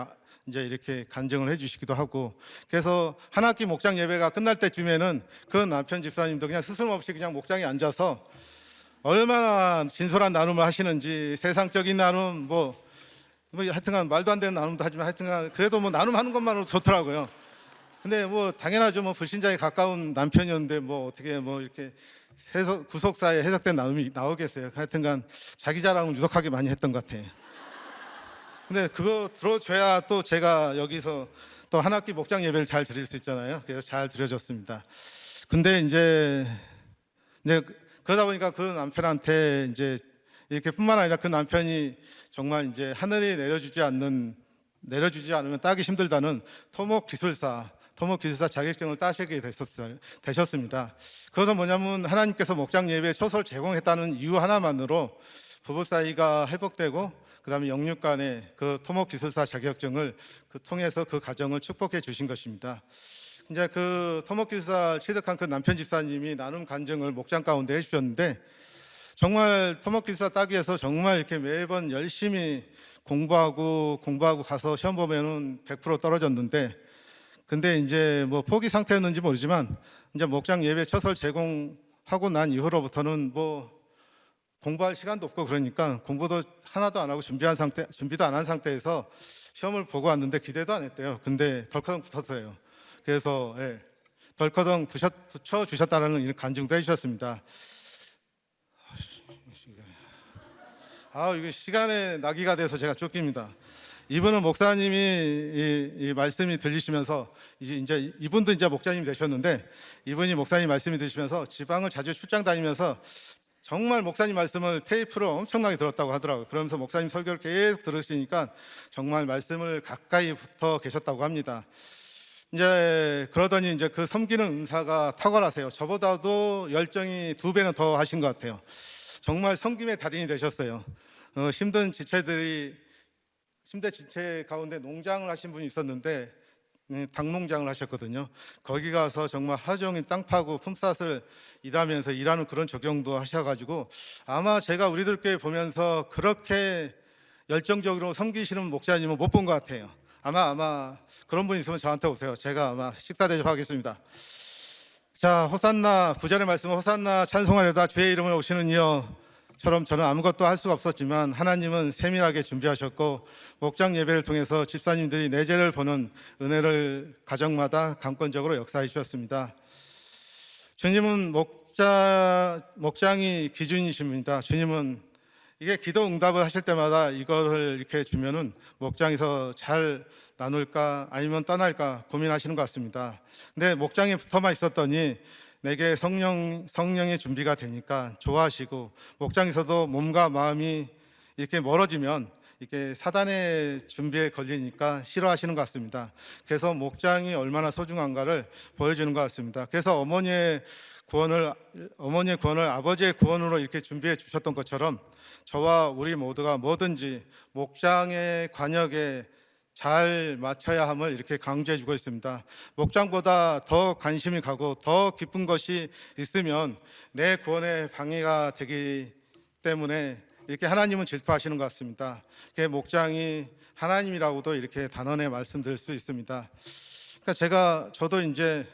이렇게 간증을 해주시기도 하고, 그래서 한 학기 목장 예배가 끝날 때쯤에는 그 남편 집사님도 그냥 스스럼없이 그냥 목장에 앉아서 얼마나 진솔한 나눔을 하시는지, 세상적인 나눔 뭐 하여튼간 말도 안 되는 나눔도 하지만 하여튼간 그래도 나눔하는 것만으로 좋더라고요. 근데 당연하죠. 불신자에 가까운 남편이었는데 어떻게 이렇게 구속사에 해석된 나눔이 나오겠어요. 하여튼간 자기 자랑을 유독하게 많이 했던 것 같아요. 근데 그거 들어줘야 또 제가 여기서 또 한 학기 목장 예배를 잘 드릴 수 있잖아요. 그래서 잘 드려줬습니다. 근데 그러다 보니까 그 남편한테 이렇게 뿐만 아니라 그 남편이 정말 하늘이 내려주지 않으면 따기 힘들다는 토목기술사 자격증을 따시게 되셨습니다. 그것은 뭐냐면 하나님께서 목장 예배 초설 제공했다는 이유 하나만으로 부부 사이가 회복되고 그다음에 영육간의 그 토목기술사 자격증을 통해서 그 가정을 축복해 주신 것입니다. 그 토목기술사 취득한 그 남편 집사님이 나눔 간증을 목장 가운데 해주셨는데, 정말 토목기술사 따기 위해서 정말 이렇게 매번 열심히 공부하고 가서 시험 보면은 100% 떨어졌는데, 근데 포기 상태였는지 모르지만 목장 예배 처설 제공하고 난 이후로부터는 공부할 시간도 없고 그러니까 공부도 하나도 안 하고 준비도 안 한 상태에서 시험을 보고 왔는데 기대도 안 했대요. 근데 덜커덩 붙었어요. 그래서 덜커덩 붙여 주셨다라는 이런 간증도 해주셨습니다. 이게 시간의 나기가 돼서 제가 쫓깁니다. 이분은 목사님이 이 말씀이 들리시면서 이분도 목사님이 되셨는데, 이분이 목사님 말씀이 들으시면서 지방을 자주 출장 다니면서 정말 목사님 말씀을 테이프로 엄청나게 들었다고 하더라고요. 그러면서 목사님 설교를 계속 들으시니까 정말 말씀을 가까이 붙어 계셨다고 합니다. 그러더니 그 섬기는 은사가 탁월하세요. 저보다도 열정이 2배는 더 하신 것 같아요. 정말 섬김의 달인이 되셨어요. 힘든 지체 가운데 농장을 하신 분이 있었는데 닭농장을 하셨거든요. 거기 가서 정말 하루 종일 땅 파고 품삯을 일하는 그런 적용도 하셔가지고, 아마 제가 우리들 교회 보면서 그렇게 열정적으로 섬기시는 목사님은 못 본 것 같아요. 아마 그런 분 있으면 저한테 오세요. 제가 아마 식사 대접하겠습니다. 자, 호산나, 구절의 말씀은 호산나 찬송하려다 주의 이름을 오시는 이여 처럼 저는 아무것도 할 수가 없었지만 하나님은 세밀하게 준비하셨고 목장 예배를 통해서 집사님들이 내재를 보는 은혜를 가정마다 강권적으로 역사해 주셨습니다. 주님은 목장이 기준이십니다. 주님은 이게 기도 응답을 하실 때마다 이거를 이렇게 주면은 목장에서 잘 나눌까 아니면 떠날까 고민하시는 것 같습니다. 근데 목장에 붙어만 있었더니 내게 성령의 준비가 되니까 좋아하시고, 목장에서도 몸과 마음이 이렇게 멀어지면 이렇게 사단의 준비에 걸리니까 싫어하시는 것 같습니다. 그래서 목장이 얼마나 소중한가를 보여주는 것 같습니다. 그래서 어머니의 구원을 아버지의 구원으로 이렇게 준비해 주셨던 것처럼 저와 우리 모두가 뭐든지 목장의 관역에 잘 맞춰야 함을 이렇게 강조해 주고 있습니다. 목장보다 더 관심이 가고 더 깊은 것이 있으면 내 구원에 방해가 되기 때문에 이렇게 하나님은 질투하시는 것 같습니다. 목장이 하나님이라고도 이렇게 단언해 말씀드릴 수 있습니다. 그러니까 저도 이제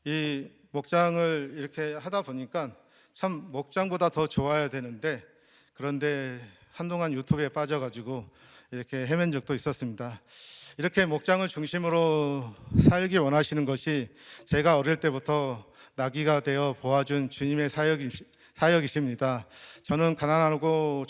이 목장을 이렇게 하다 보니까 참 목장보다 더 좋아야 되는데, 그런데 한동안 유튜브에 빠져가지고 이렇게 헤맨 적도 있었습니다. 이렇게 목장을 중심으로 살기 원하시는 것이 제가 어릴 때부터 나귀가 되어 보아준 주님의 사역이십니다. 저는 가난하고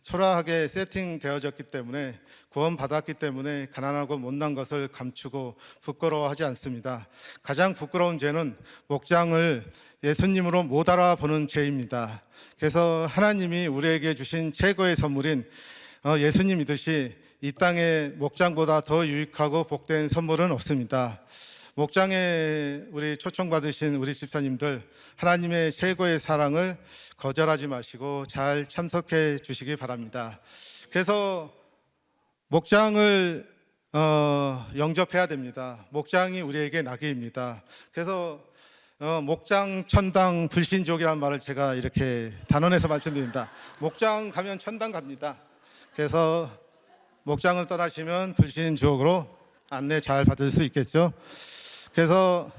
초라하게 세팅되어졌기 때문에, 구원받았기 때문에 가난하고 못난 것을 감추고 부끄러워하지 않습니다. 가장 부끄러운 죄는 목장을 예수님으로 못 알아보는 죄입니다. 그래서 하나님이 우리에게 주신 최고의 선물인 예수님이듯이 이 땅에 목장보다 더 유익하고 복된 선물은 없습니다. 목장에 우리 초청받으신 우리 집사님들, 하나님의 최고의 사랑을 거절하지 마시고 잘 참석해 주시기 바랍니다. 그래서 목장을 영접해야 됩니다. 목장이 우리에게 낙이입니다. 그래서 목장, 천당, 불신족이라는 말을 제가 이렇게 단언해서 말씀드립니다. 목장 가면 천당 갑니다. 그래서 목장을 떠나시면 불신족으로 안내 잘 받을 수 있겠죠. 그래서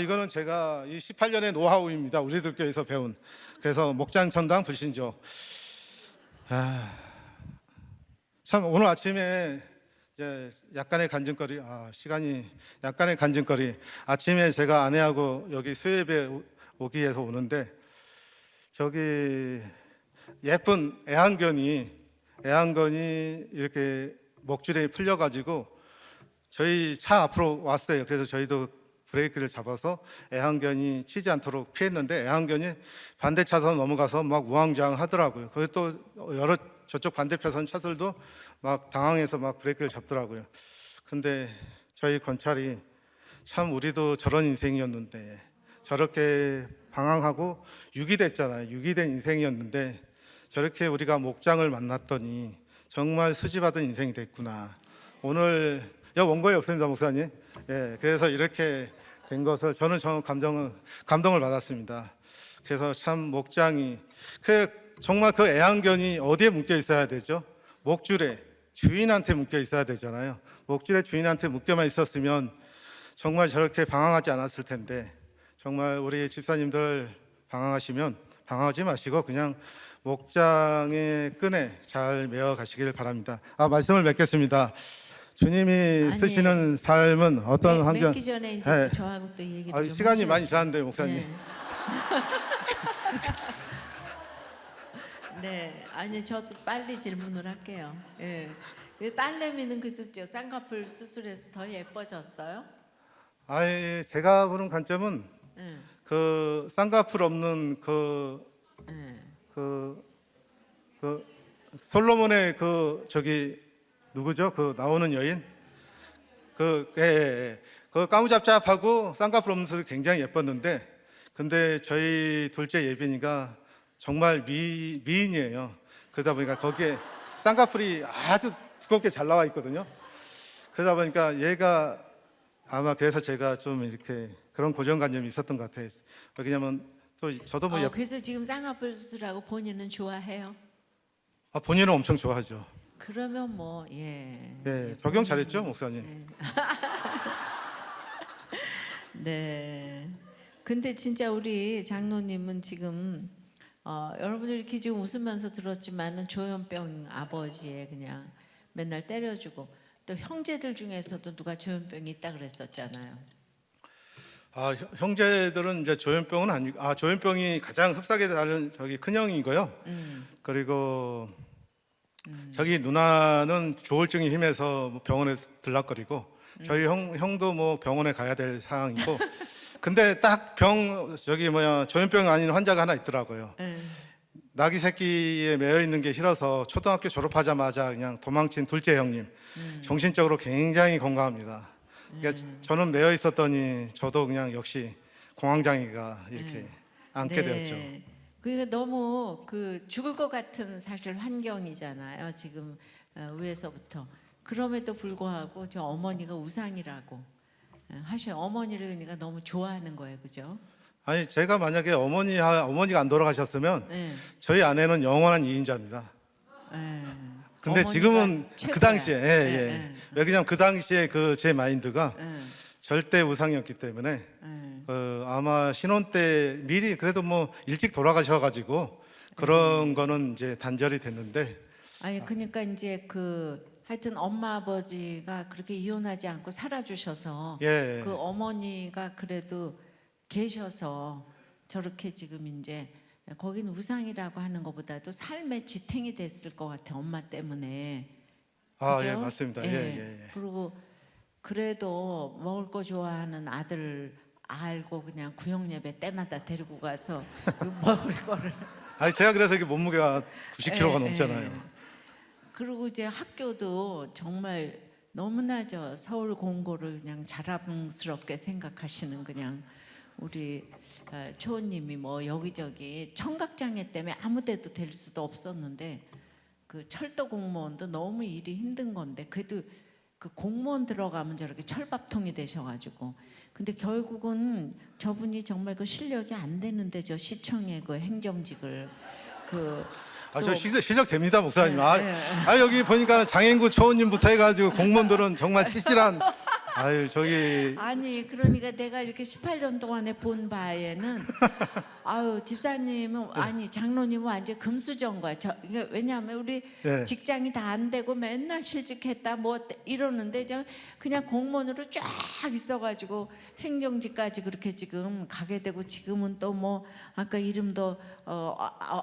이거는 제가 이 18년의 노하우입니다. 우리들 교회에서 배운. 그래서 목장, 천당, 불신족. 참 오늘 아침에 이제 약간의 간증거리, 시간이 약간의 간증거리. 아침에 제가 아내하고 여기 수협에 오기 위해서 오는데, 저기 예쁜 애완견이 이렇게 목줄에 풀려가지고 저희 차 앞으로 왔어요. 그래서 저희도 브레이크를 잡아서 애완견이 치지 않도록 피했는데, 애완견이 반대 차선 넘어가서 막 우왕좌왕하더라고요. 거기 또 여러 저쪽 반대편 차들도 막 당황해서 막 브레이크를 잡더라고요. 근데 저희 건찰이 참 우리도 저런 인생이었는데, 저렇게 방황하고 유기됐잖아요. 유기된 인생이었는데 저렇게 우리가 목장을 만났더니 정말 수지받은 인생이 됐구나. 오늘 원고에 없습니다, 목사님. 그래서 이렇게 된 것을 저는 감동을 받았습니다. 그래서 참 목장이 정말 그 애완견이 어디에 묶여 있어야 되죠? 목줄에 주인한테 묶여 있어야 되잖아요. 목줄에 주인한테 묶여만 있었으면 정말 저렇게 방황하지 않았을 텐데, 정말 우리 집사님들 방황하시면 방황하지 마시고 그냥 목장의 끈에 잘 메어 가시길 바랍니다. 말씀을 맺겠습니다. 주님이 쓰시는 삶은 어떤 환경? 맺기 전에 이제 저하고 또 얘기를 좀 시간이 하셔야죠. 많이 지났는데 목사님. 네, 아니 저도 빨리 질문을 할게요. 딸내미는 그래서 쌍꺼풀 수술해서 더 예뻐졌어요? 제가 보는 관점은 그 쌍꺼풀 없는 그 솔로몬의 저기 누구죠? 그 나오는 여인? 그 까무잡잡하고 쌍꺼풀 없는 소리 굉장히 예뻤는데, 근데 저희 둘째 예빈이가 정말 미인이에요. 그러다 보니까 거기에 쌍꺼풀이 아주 두껍게 잘 나와 있거든요. 그러다 보니까 얘가 아마 그래서 제가 좀 이렇게 그런 고정관념이 있었던 것 같아요. 왜냐면 또 저도 그래서 지금 쌍꺼풀 수술하고 본인은 좋아해요? 본인은 엄청 좋아하죠. 그러면 적용 잘했죠, 목사님. 네. 근데 진짜 우리 장로님은 지금 여러분들 이렇게 지금 웃으면서 들었지만은 조현병 아버지에 그냥 맨날 때려주고, 또 형제들 중에서도 누가 조현병이 있다 그랬었잖아요. 형제들은 이제 조현병은 아니고, 조현병이 가장 흡사하게 다른 저기 큰 형이고요. 그리고 저기 누나는 조울증이 심해서 뭐 병원에 들락거리고, 저희 형도 뭐 병원에 가야 될 상황이고. 근데 딱 조현병 아닌 환자가 하나 있더라고요. 낙이 새끼에 매여 있는 게 싫어서 초등학교 졸업하자마자 그냥 도망친 둘째 형님. 정신적으로 굉장히 건강합니다. 그러니까 저는 매여 있었더니 저도 그냥 역시 공황장애가 이렇게 앉게 되었죠. 그러니까 너무 그 죽을 것 같은 사실 환경이잖아요. 지금 위에서부터. 그럼에도 불구하고 저 어머니가 우상이라고 하셔. 어머니를 그러니까 너무 좋아하는 거예요, 그죠? 아니 제가 만약에 어머니가 안 돌아가셨으면 네. 저희 아내는 영원한 이인자입니다. 근데 지금은 그 당시에 왜냐면 그 당시에 그 제 마인드가 절대 우상이었기 때문에 아마 신혼 때 미리 그래도 뭐 일찍 돌아가셔가지고 그런 거는 이제 단절이 됐는데. 아니 그러니까 이제 그 하여튼 엄마 아버지가 그렇게 이혼하지 않고 살아주셔서 예. 그 어머니가 그래도 계셔서 저렇게 지금 이제 거긴 우상이라고 하는 것보다도 삶의 지탱이 됐을 것 같아. 엄마 때문에. 그죠? 예, 맞습니다. 예. 그리고 그래도 먹을 거 좋아하는 아들 알고 그냥 구역 예배 때마다 데리고 가서 그 먹을 거를. 아니 제가 그래서 이게 몸무게가 90kg가 넘잖아요. 그리고 이제 학교도 정말 너무나 저 서울 공고를 그냥 자랑스럽게 생각하시는 그냥 우리 초원님이 뭐 여기저기 청각장애 때문에 아무데도 될 수도 없었는데 그 철도 공무원도 너무 일이 힘든 건데 그래도 그 공무원 들어가면 저렇게 철밥통이 되셔가지고 근데 결국은 저분이 정말 그 실력이 안 되는데 저 시청의 그 행정직을 저 실력 됩니다 목사님. 여기 보니까 장애인구 초원님부터 해가지고 공무원들은 정말 치질한. 아니 그러니까 내가 이렇게 18년 동안에 본 바에는 집사님은 아니 장로님은 완전 금수저인 거야. 왜냐하면 우리 직장이 다 안 되고 맨날 실직했다 뭐 이러는데 그냥 공무원으로 쫙 있어가지고 행정직까지 그렇게 지금 가게 되고 지금은 또 뭐 아까 이름도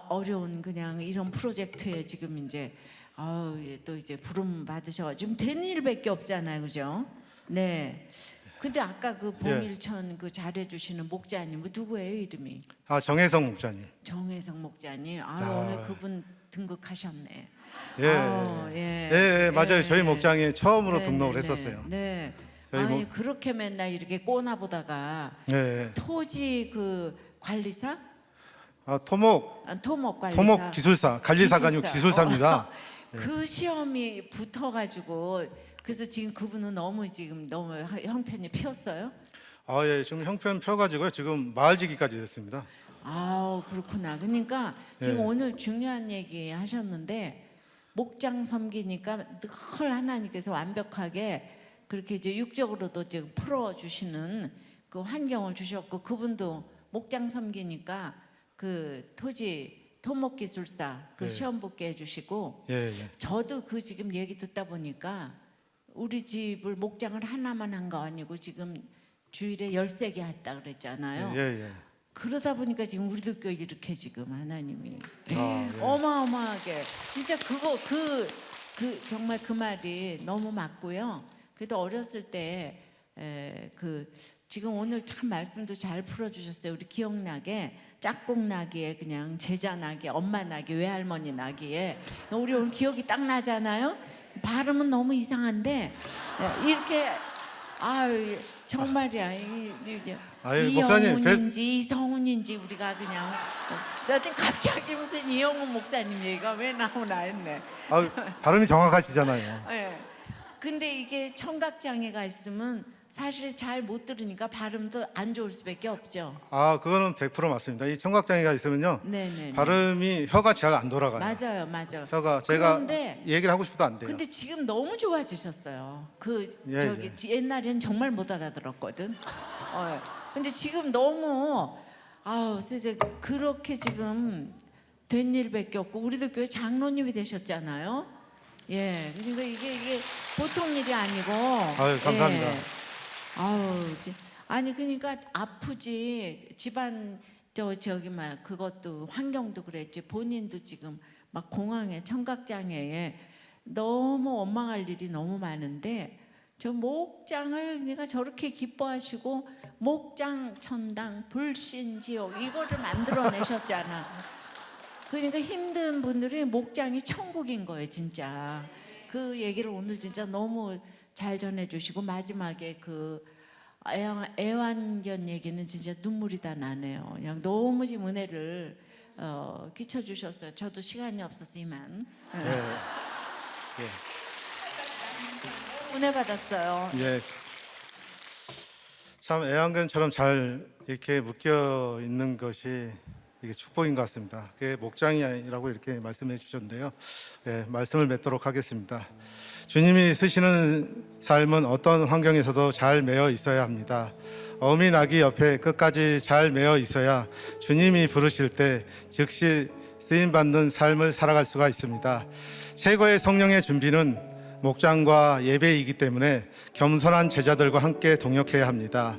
어려운 그냥 이런 프로젝트에 지금 이제 또 이제 부름 받으셔가지고 지금 된 일밖에 없잖아요, 그죠? 네. 근데 아까 그 봉일천 그 잘해주시는 목자님 누구예요 이름이? 정혜성 목자님. 정혜성 목자님. 오늘 그분 등극하셨네. 맞아요. 저희 목장에 처음으로 등록을 했었어요. 네. 그렇게 맨날 이렇게 꼬나 보다가 토지 그 관리사? 토목 관리사. 토목 기술사, 관리사가 아니고 기술사입니다. 그 시험이 붙어가지고. 그래서 지금 그분은 너무 형편이 피었어요? 지금 형편 펴가지고요. 지금 마을지기까지 됐습니다. 그렇구나. 그러니까 지금 오늘 중요한 얘기 하셨는데 목장 섬기니까 늘 하나님께서 완벽하게 그렇게 이제 육적으로도 지금 풀어주시는 그 환경을 주셨고 그분도 목장 섬기니까 그 토목기술사 그 시험 붙게 해주시고 저도 그 지금 얘기 듣다 보니까 우리 집을 목장을 하나만 한 거 아니고 지금 주일에 13개 했다 그랬잖아요. 그러다 보니까 지금 우리도 꽤 이렇게 지금 하나님이 어마어마하게 진짜 그 정말 그 말이 너무 맞고요. 그래도 어렸을 때 지금 오늘 참 말씀도 잘 풀어주셨어요. 우리 기억나게 짝꿍 나기에 그냥 제자 나기, 엄마 나기, 외할머니 나기에 우리 오늘 기억이 딱 나잖아요. 발음은 너무 이상한데 이렇게 정말이야. 이영훈인지 이성훈인지 우리가 그냥 나한테 갑자기 무슨 이영훈 목사님 얘기가 왜 나오나 했네. 발음이 정확하시잖아요. 근데 이게 청각장애가 있으면 사실 잘 못 들으니까 발음도 안 좋을 수밖에 없죠. 그거는 100% 맞습니다. 이 청각장애가 있으면요. 네네. 발음이 혀가 잘 안 돌아가요. 맞아요. 혀가 제가 얘기를 하고 싶어도 안 돼요. 근데 지금 너무 좋아지셨어요. 옛날엔 정말 못 알아들었거든. 근데 지금 너무 세상에 그렇게 지금 된 일밖에 없고 우리도 교회 장로님이 되셨잖아요. 그러니까 이게 보통 일이 아니고. 감사합니다. 아니 그러니까 아프지 집안 저기 막 그것도 환경도 그랬지 본인도 지금 막 공황에 청각장애에 너무 원망할 일이 너무 많은데 저 목장을 내가 저렇게 기뻐하시고 목장 천당 불신지옥 이거를 만들어내셨잖아. 그러니까 힘든 분들이 목장이 천국인 거예요 진짜. 그 얘기를 오늘 진짜 너무 잘 전해주시고 마지막에 그 애완견 얘기는 진짜 눈물이 다 나네요. 그냥 너무 지금 은혜를 끼쳐주셨어요. 저도 시간이 없어서 이만 예. 은혜 받았어요. 예. 참 애완견처럼 잘 이렇게 묶여 있는 것이 이게 축복인 것 같습니다. 그게 목장이라고 이렇게 말씀해 주셨는데요. 예, 말씀을 맺도록 하겠습니다. 주님이 쓰시는 삶은 어떤 환경에서도 잘 매어 있어야 합니다. 어미 나귀 옆에 끝까지 잘 매어 있어야 주님이 부르실 때 즉시 쓰임 받는 삶을 살아갈 수가 있습니다. 최고의 성령의 준비는 목장과 예배이기 때문에 겸손한 제자들과 함께 동역해야 합니다.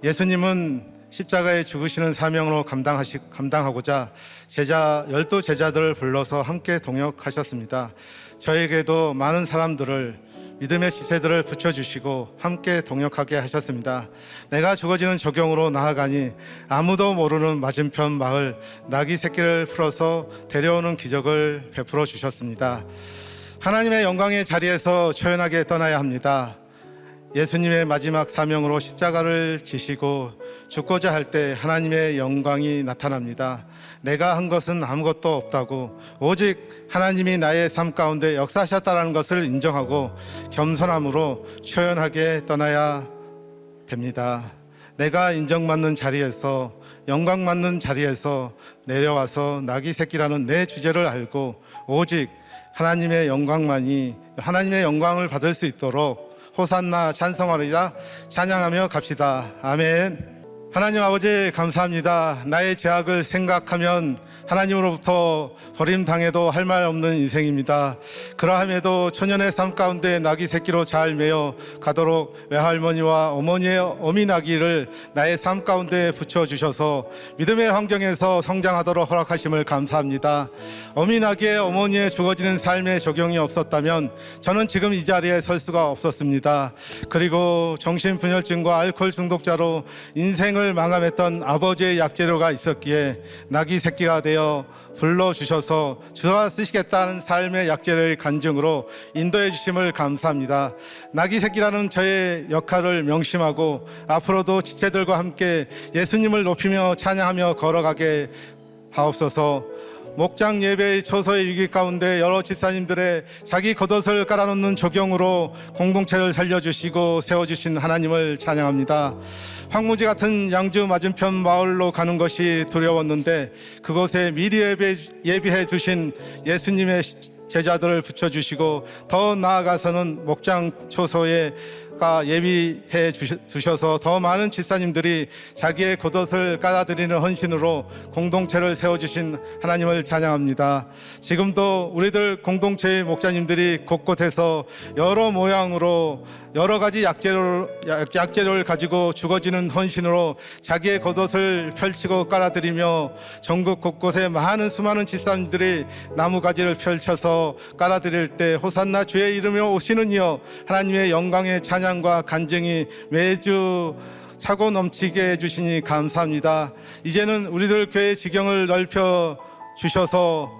예수님은 십자가에 죽으시는 사명으로 감당하고자 12제자들을 불러서 함께 동역하셨습니다. 저에게도 많은 사람들을 믿음의 지체들을 붙여주시고 함께 동역하게 하셨습니다. 내가 죽어지는 적용으로 나아가니 아무도 모르는 맞은편 마을 나귀 새끼를 풀어서 데려오는 기적을 베풀어 주셨습니다. 하나님의 영광의 자리에서 초연하게 떠나야 합니다. 예수님의 마지막 사명으로 십자가를 지시고 죽고자 할 때 하나님의 영광이 나타납니다. 내가 한 것은 아무것도 없다고 오직 하나님이 나의 삶 가운데 역사하셨다는 것을 인정하고 겸손함으로 초연하게 떠나야 됩니다. 내가 인정받는 자리에서 영광받는 자리에서 내려와서 나귀 새끼라는 내 주제를 알고 오직 하나님의 영광을 받을 수 있도록 호산나 찬송하리라 찬양하며 갑시다. 아멘. 하나님 아버지 감사합니다. 나의 죄악을 생각하면 하나님으로부터 버림당해도 할 말 없는 인생입니다. 그러함에도 초년의 삶 가운데 나귀 새끼로 잘 매어 가도록 외할머니와 어머니의 어미 나귀를 나의 삶 가운데 붙여주셔서 믿음의 환경에서 성장하도록 허락하심을 감사합니다. 어미 나귀의 어머니의 죽어지는 삶의 적용이 없었다면 저는 지금 이 자리에 설 수가 없었습니다. 그리고 정신분열증과 알코올 중독자로 인생을 망함했던 아버지의 약재료가 있었기에 나귀 새끼가 되어 불러주셔서 주가 쓰시겠다는 삶의 약재료의 간증으로 인도해 주심을 감사합니다. 나귀 새끼라는 저의 역할을 명심하고 앞으로도 지체들과 함께 예수님을 높이며 찬양하며 걸어가게 하옵소서. 목장 예배의 초소의 위기 가운데 여러 집사님들의 자기 겉옷을 깔아놓는 조경으로 공동체를 살려주시고 세워주신 하나님을 찬양합니다. 황무지 같은 양주 맞은편 마을로 가는 것이 두려웠는데 그곳에 미리 예비해 주신 예수님의 제자들을 붙여주시고 더 나아가서는 목장 초소에 예비해 주셔서 더 많은 집사님들이 자기의 겉옷을 깔아드리는 헌신으로 공동체를 세워주신 하나님을 찬양합니다. 지금도 우리들 공동체의 목자님들이 곳곳에서 여러 모양으로 여러 가지 약재료를 가지고 죽어지는 헌신으로 자기의 겉옷을 펼치고 깔아드리며 전국 곳곳에 수많은 집사님들이 나무가지를 펼쳐서 깔아드릴 때 호산나 주의 이름으로 오시는 이여 하나님의 영광의 찬양과 간증이 매주 차고 넘치게 해주시니 감사합니다. 이제는 우리들 교회 지경을 넓혀 주셔서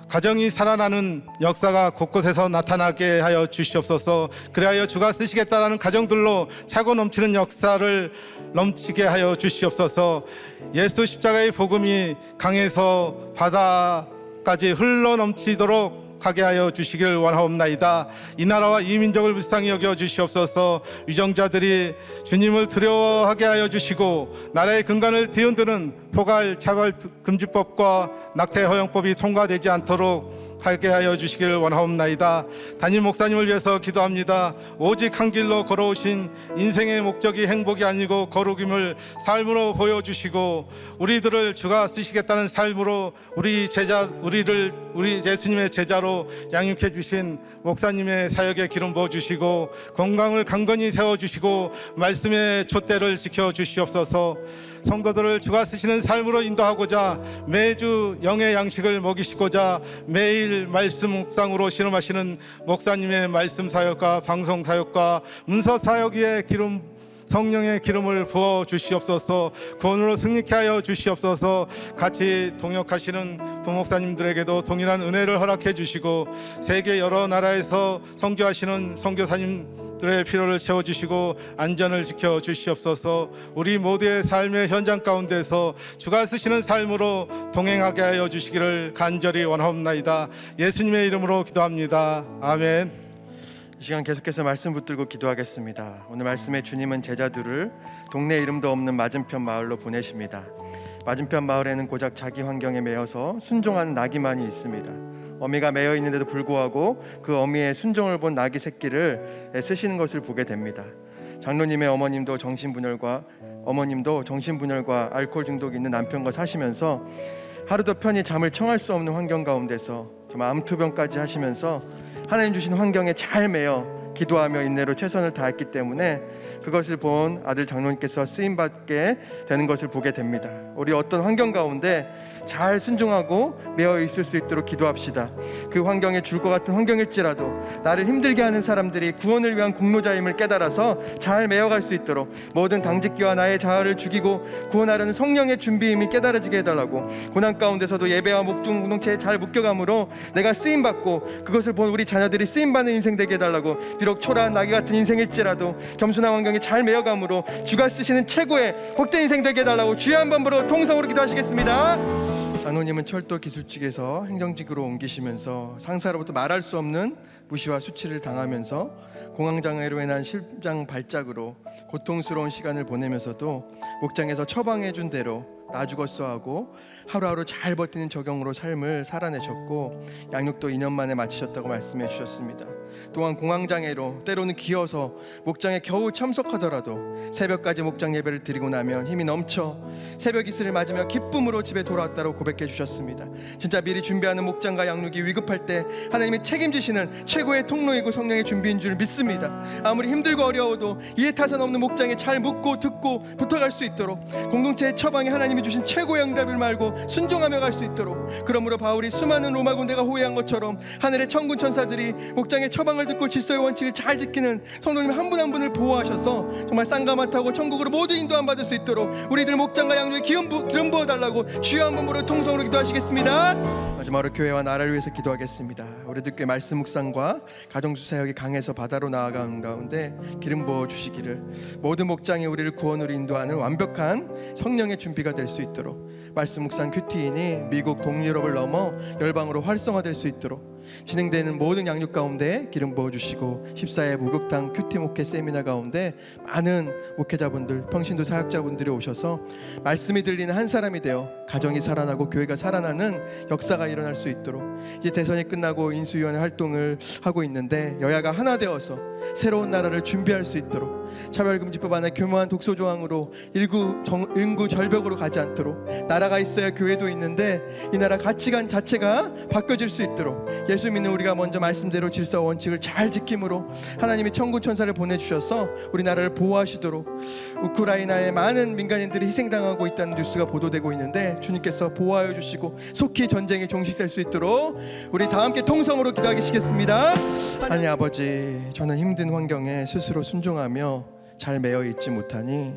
가정이 살아나는 역사가 곳곳에서 나타나게 하여 주시옵소서. 그리하여 주가 쓰시겠다라는 가정들로 차고 넘치는 역사를 넘치게 하여 주시옵소서. 예수 십자가의 복음이 강에서 바다까지 흘러 넘치도록 하게 하여 주시길 원하옵나이다. 이 나라와 이 민족을 불쌍히 여겨 주시옵소서. 위정자들이 주님을 두려워하게 하여 주시고 나라의 근간을 뒤흔드는 포괄 차별 금지법과 낙태 허용법이 통과되지 않도록 하게 하여 주시기를 원하옵나이다. 담임 목사님을 위해서 기도합니다. 오직 한 길로 걸어오신 인생의 목적이 행복이 아니고 거룩임을 삶으로 보여주시고 우리들을 주가 쓰시겠다는 삶으로 우리 예수님의 제자로 양육해 주신 목사님의 사역에 기름 부어 주시고 건강을 강건히 세워 주시고 말씀의 촛대를 지켜 주시옵소서. 성도들을 주가 쓰시는 삶으로 인도하고자 매주 영의 양식을 먹이시고자 매일 말씀 묵상으로 신음하시는 목사님의 말씀 사역과 방송 사역과 문서 사역 위에 성령의 기름을 부어 주시옵소서. 구원으로 승리케 하여 주시옵소서. 같이 동역하시는 부목사님들에게도 동일한 은혜를 허락해 주시고 세계 여러 나라에서 선교하시는 선교사님들의 필요를 채워주시고 안전을 지켜 주시옵소서. 우리 모두의 삶의 현장 가운데서 주가 쓰시는 삶으로 동행하게 하여 주시기를 간절히 원하옵나이다. 예수님의 이름으로 기도합니다. 아멘. 이 시간 계속해서 말씀 붙들고 기도하겠습니다. 오늘 말씀의 주님은 제자들을 동네 이름도 없는 맞은편 마을로 보내십니다. 맞은편 마을에는 고작 자기 환경에 매여서 순종하는 나귀만이 있습니다. 어미가 매여 있는데도 불구하고 그 어미의 순종을 본 나귀 새끼를 쓰시는 것을 보게 됩니다. 장로님의 어머님도 정신분열과 알코올 중독이 있는 남편과 사시면서 하루도 편히 잠을 청할 수 없는 환경 가운데서 정말 암투병까지 하시면서 하나님 주신 환경에 잘 매여 기도하며 인내로 최선을 다했기 때문에 그것을 본 아들 장로님께서 쓰임받게 되는 것을 보게 됩니다. 우리 어떤 환경 가운데 잘 순종하고 매여 있을 수 있도록 기도합시다. 그 환경에 줄 것 같은 환경일지라도 나를 힘들게 하는 사람들이 구원을 위한 공로자임을 깨달아서 잘 매여갈 수 있도록 모든 당직기와 나의 자아를 죽이고 구원하려는 성령의 준비임이 깨달아지게 해달라고, 고난 가운데서도 예배와 목중 공동체에 잘 묶여감으로 내가 쓰임받고 그것을 본 우리 자녀들이 쓰임받는 인생 되게 해달라고, 비록 초라한 나귀 같은 인생일지라도 겸손한 환경에 잘 매여감으로 주가 쓰시는 최고의 복된 인생 되게 해달라고 주여 한번 부르고 통성으로 기도하시겠습니다. 장로님은 철도 기술직에서 행정직으로 옮기시면서 상사로부터 말할 수 없는 무시와 수치를 당하면서 공황장애로 인한 심장 발작으로 고통스러운 시간을 보내면서도 목장에서 처방해준 대로 나 죽었어 하고 하루하루 잘 버티는 적용으로 삶을 살아내셨고 양육도 2년 만에 마치셨다고 말씀해 주셨습니다. 또한 공황장애로 때로는 기어서 목장에 겨우 참석하더라도 새벽까지 목장 예배를 드리고 나면 힘이 넘쳐 새벽 이슬을 맞으며 기쁨으로 집에 돌아왔다고 고백해 주셨습니다. 진짜 미리 준비하는 목장과 양육이 위급할 때 하나님이 책임지시는 최고의 통로이고 성령의 준비인 줄 믿습니다. 아무리 힘들고 어려워도 이해타산 없는 목장에 잘 묻고 듣고 붙어갈 수 있도록 공동체의 처방에 하나님이 주신 최고의 응답을 말고 순종하며 갈 수 있도록, 그러므로 바울이 수많은 로마 군대가 호위한 것처럼 하늘의 천군 천사들이 목장의 처방을 듣고 질서의 원칙을 잘 지키는 성도님 한 분 한 분을 보호하셔서 정말 쌍가마 타고 천국으로 모두 인도함 받을 수 있도록 우리들 목장과 양육에 기름 부어달라고 주여 한 번 부르고 통성으로 기도하시겠습니다. 마지막으로 교회와 나라를 위해서 기도하겠습니다. 우리들 교회 말씀 묵상과 가정주 사역이 강해서 바다로 나아가는 가운데 기름 부어 주시기를, 모든 목장이 우리를 구원으로 인도하는 완벽한 성령의 준비가 될 수 있도록, 말씀 묵상 큐티인이 미국 동유럽을 넘어 열방으로 활성화될 수 있도록 진행되는 모든 양육 가운데 기름 부어주시고 14회 목욕탕 큐티 목회 세미나 가운데 많은 목회자분들, 평신도 사역자분들이 오셔서 말씀이 들리는 한 사람이 되어 가정이 살아나고 교회가 살아나는 역사가 일어날 수 있도록, 이제 대선이 끝나고 인수위원회 활동을 하고 있는데 여야가 하나 되어서 새로운 나라를 준비할 수 있도록, 차별금지법 안에 교묘한 독소 조항으로 인구 절벽으로 가지 않도록, 나라가 있어야 교회도 있는데 이 나라 가치관 자체가 바뀌어질 수 있도록 예수 믿는 우리가 먼저 말씀대로 질서와 원칙을 잘 지킴으로 하나님이 천군 천사를 보내주셔서 우리나라를 보호하시도록, 우크라이나에 많은 민간인들이 희생당하고 있다는 뉴스가 보도되고 있는데 주님께서 보호하여 주시고 속히 전쟁이 종식될 수 있도록 우리 다 함께 통성으로 기도하시겠습니다. 하나님 아버지, 저는 힘든 환경에 스스로 순종하며 잘 매여 있지 못하니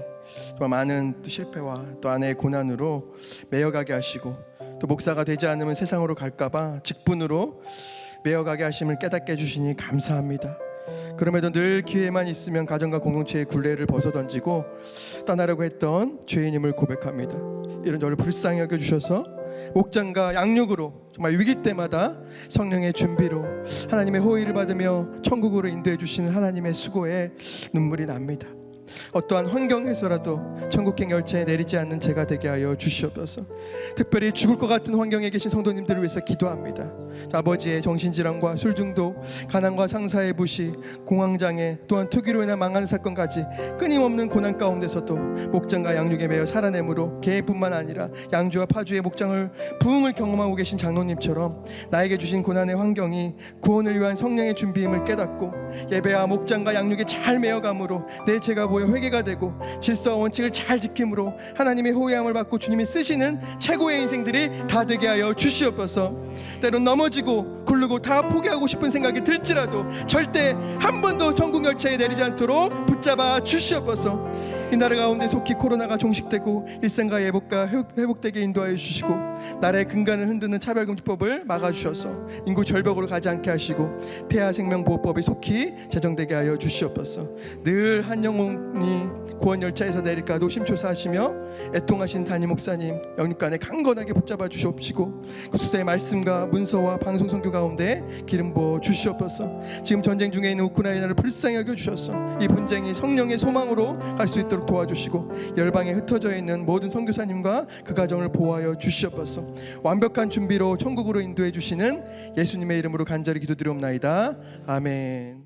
정말 많은 또 실패와 또 아내의 고난으로 매여가게 하시고, 또 목사가 되지 않으면 세상으로 갈까봐 직분으로 매여가게 하심을 깨닫게 해주시니 감사합니다. 그럼에도 늘 기회만 있으면 가정과 공동체의 굴레를 벗어던지고 떠나려고 했던 죄인임을 고백합니다. 이런 저를 불쌍히 여겨주셔서 목장과 양육으로 정말 위기 때마다 성령의 준비로 하나님의 호의를 받으며 천국으로 인도해 주시는 하나님의 수고에 눈물이 납니다. 어떠한 환경에서라도 천국행 열차에 내리지 않는 제가 되게 하여 주시옵소서. 특별히 죽을 것 같은 환경에 계신 성도님들을 위해서 기도합니다. 아버지의 정신질환과 술중독, 가난과 상사의 부시, 공황장애, 또한 투기로 인한 망하는 사건까지 끊임없는 고난 가운데서도 목장과 양육에 매여 살아내므로 개인뿐만 아니라 양주와 파주의 목장을 부흥을 경험하고 계신 장로님처럼 나에게 주신 고난의 환경이 구원을 위한 성령의 준비임을 깨닫고 예배와 목장과 양육에 잘 매어감으로 내 죄가 보여 회개가 되고 질서와 원칙을 잘 지킴으로 하나님의 호의함을 받고 주님이 쓰시는 최고의 인생들이 다 되게 하여 주시옵소서. 때론 넘어지고 굴르고 다 포기하고 싶은 생각이 들지라도 절대 한 번도 천국 열차에 내리지 않도록 붙잡아 주시옵소서. 이 나라 가운데 속히 코로나가 종식되고 일상과 예복과 회복되게 인도하여 주시고 나라의 근간을 흔드는 차별금지법을 막아주셔서 인구 절벽으로 가지 않게 하시고 태아생명보호법이 속히 제정되게 하여 주시옵소서. 늘 한 영혼이 구원열차에서 내릴까 노심초사하시며 애통하신 담임 목사님 영육간에 강건하게 붙잡아 주시옵시고 그 수사의 말씀과 문서와 방송 선교 가운데 기름 부어 주시옵소서. 지금 전쟁 중에 있는 우크라이나를 불쌍히 여겨 주셔서 이 분쟁이 성령의 소망으로 갈 수 있도록 도와주시고 열방에 흩어져 있는 모든 선교사님과 그 가정을 보호하여 주시옵소서. 완벽한 준비로 천국으로 인도해 주시는 예수님의 이름으로 간절히 기도드리옵나이다. 아멘.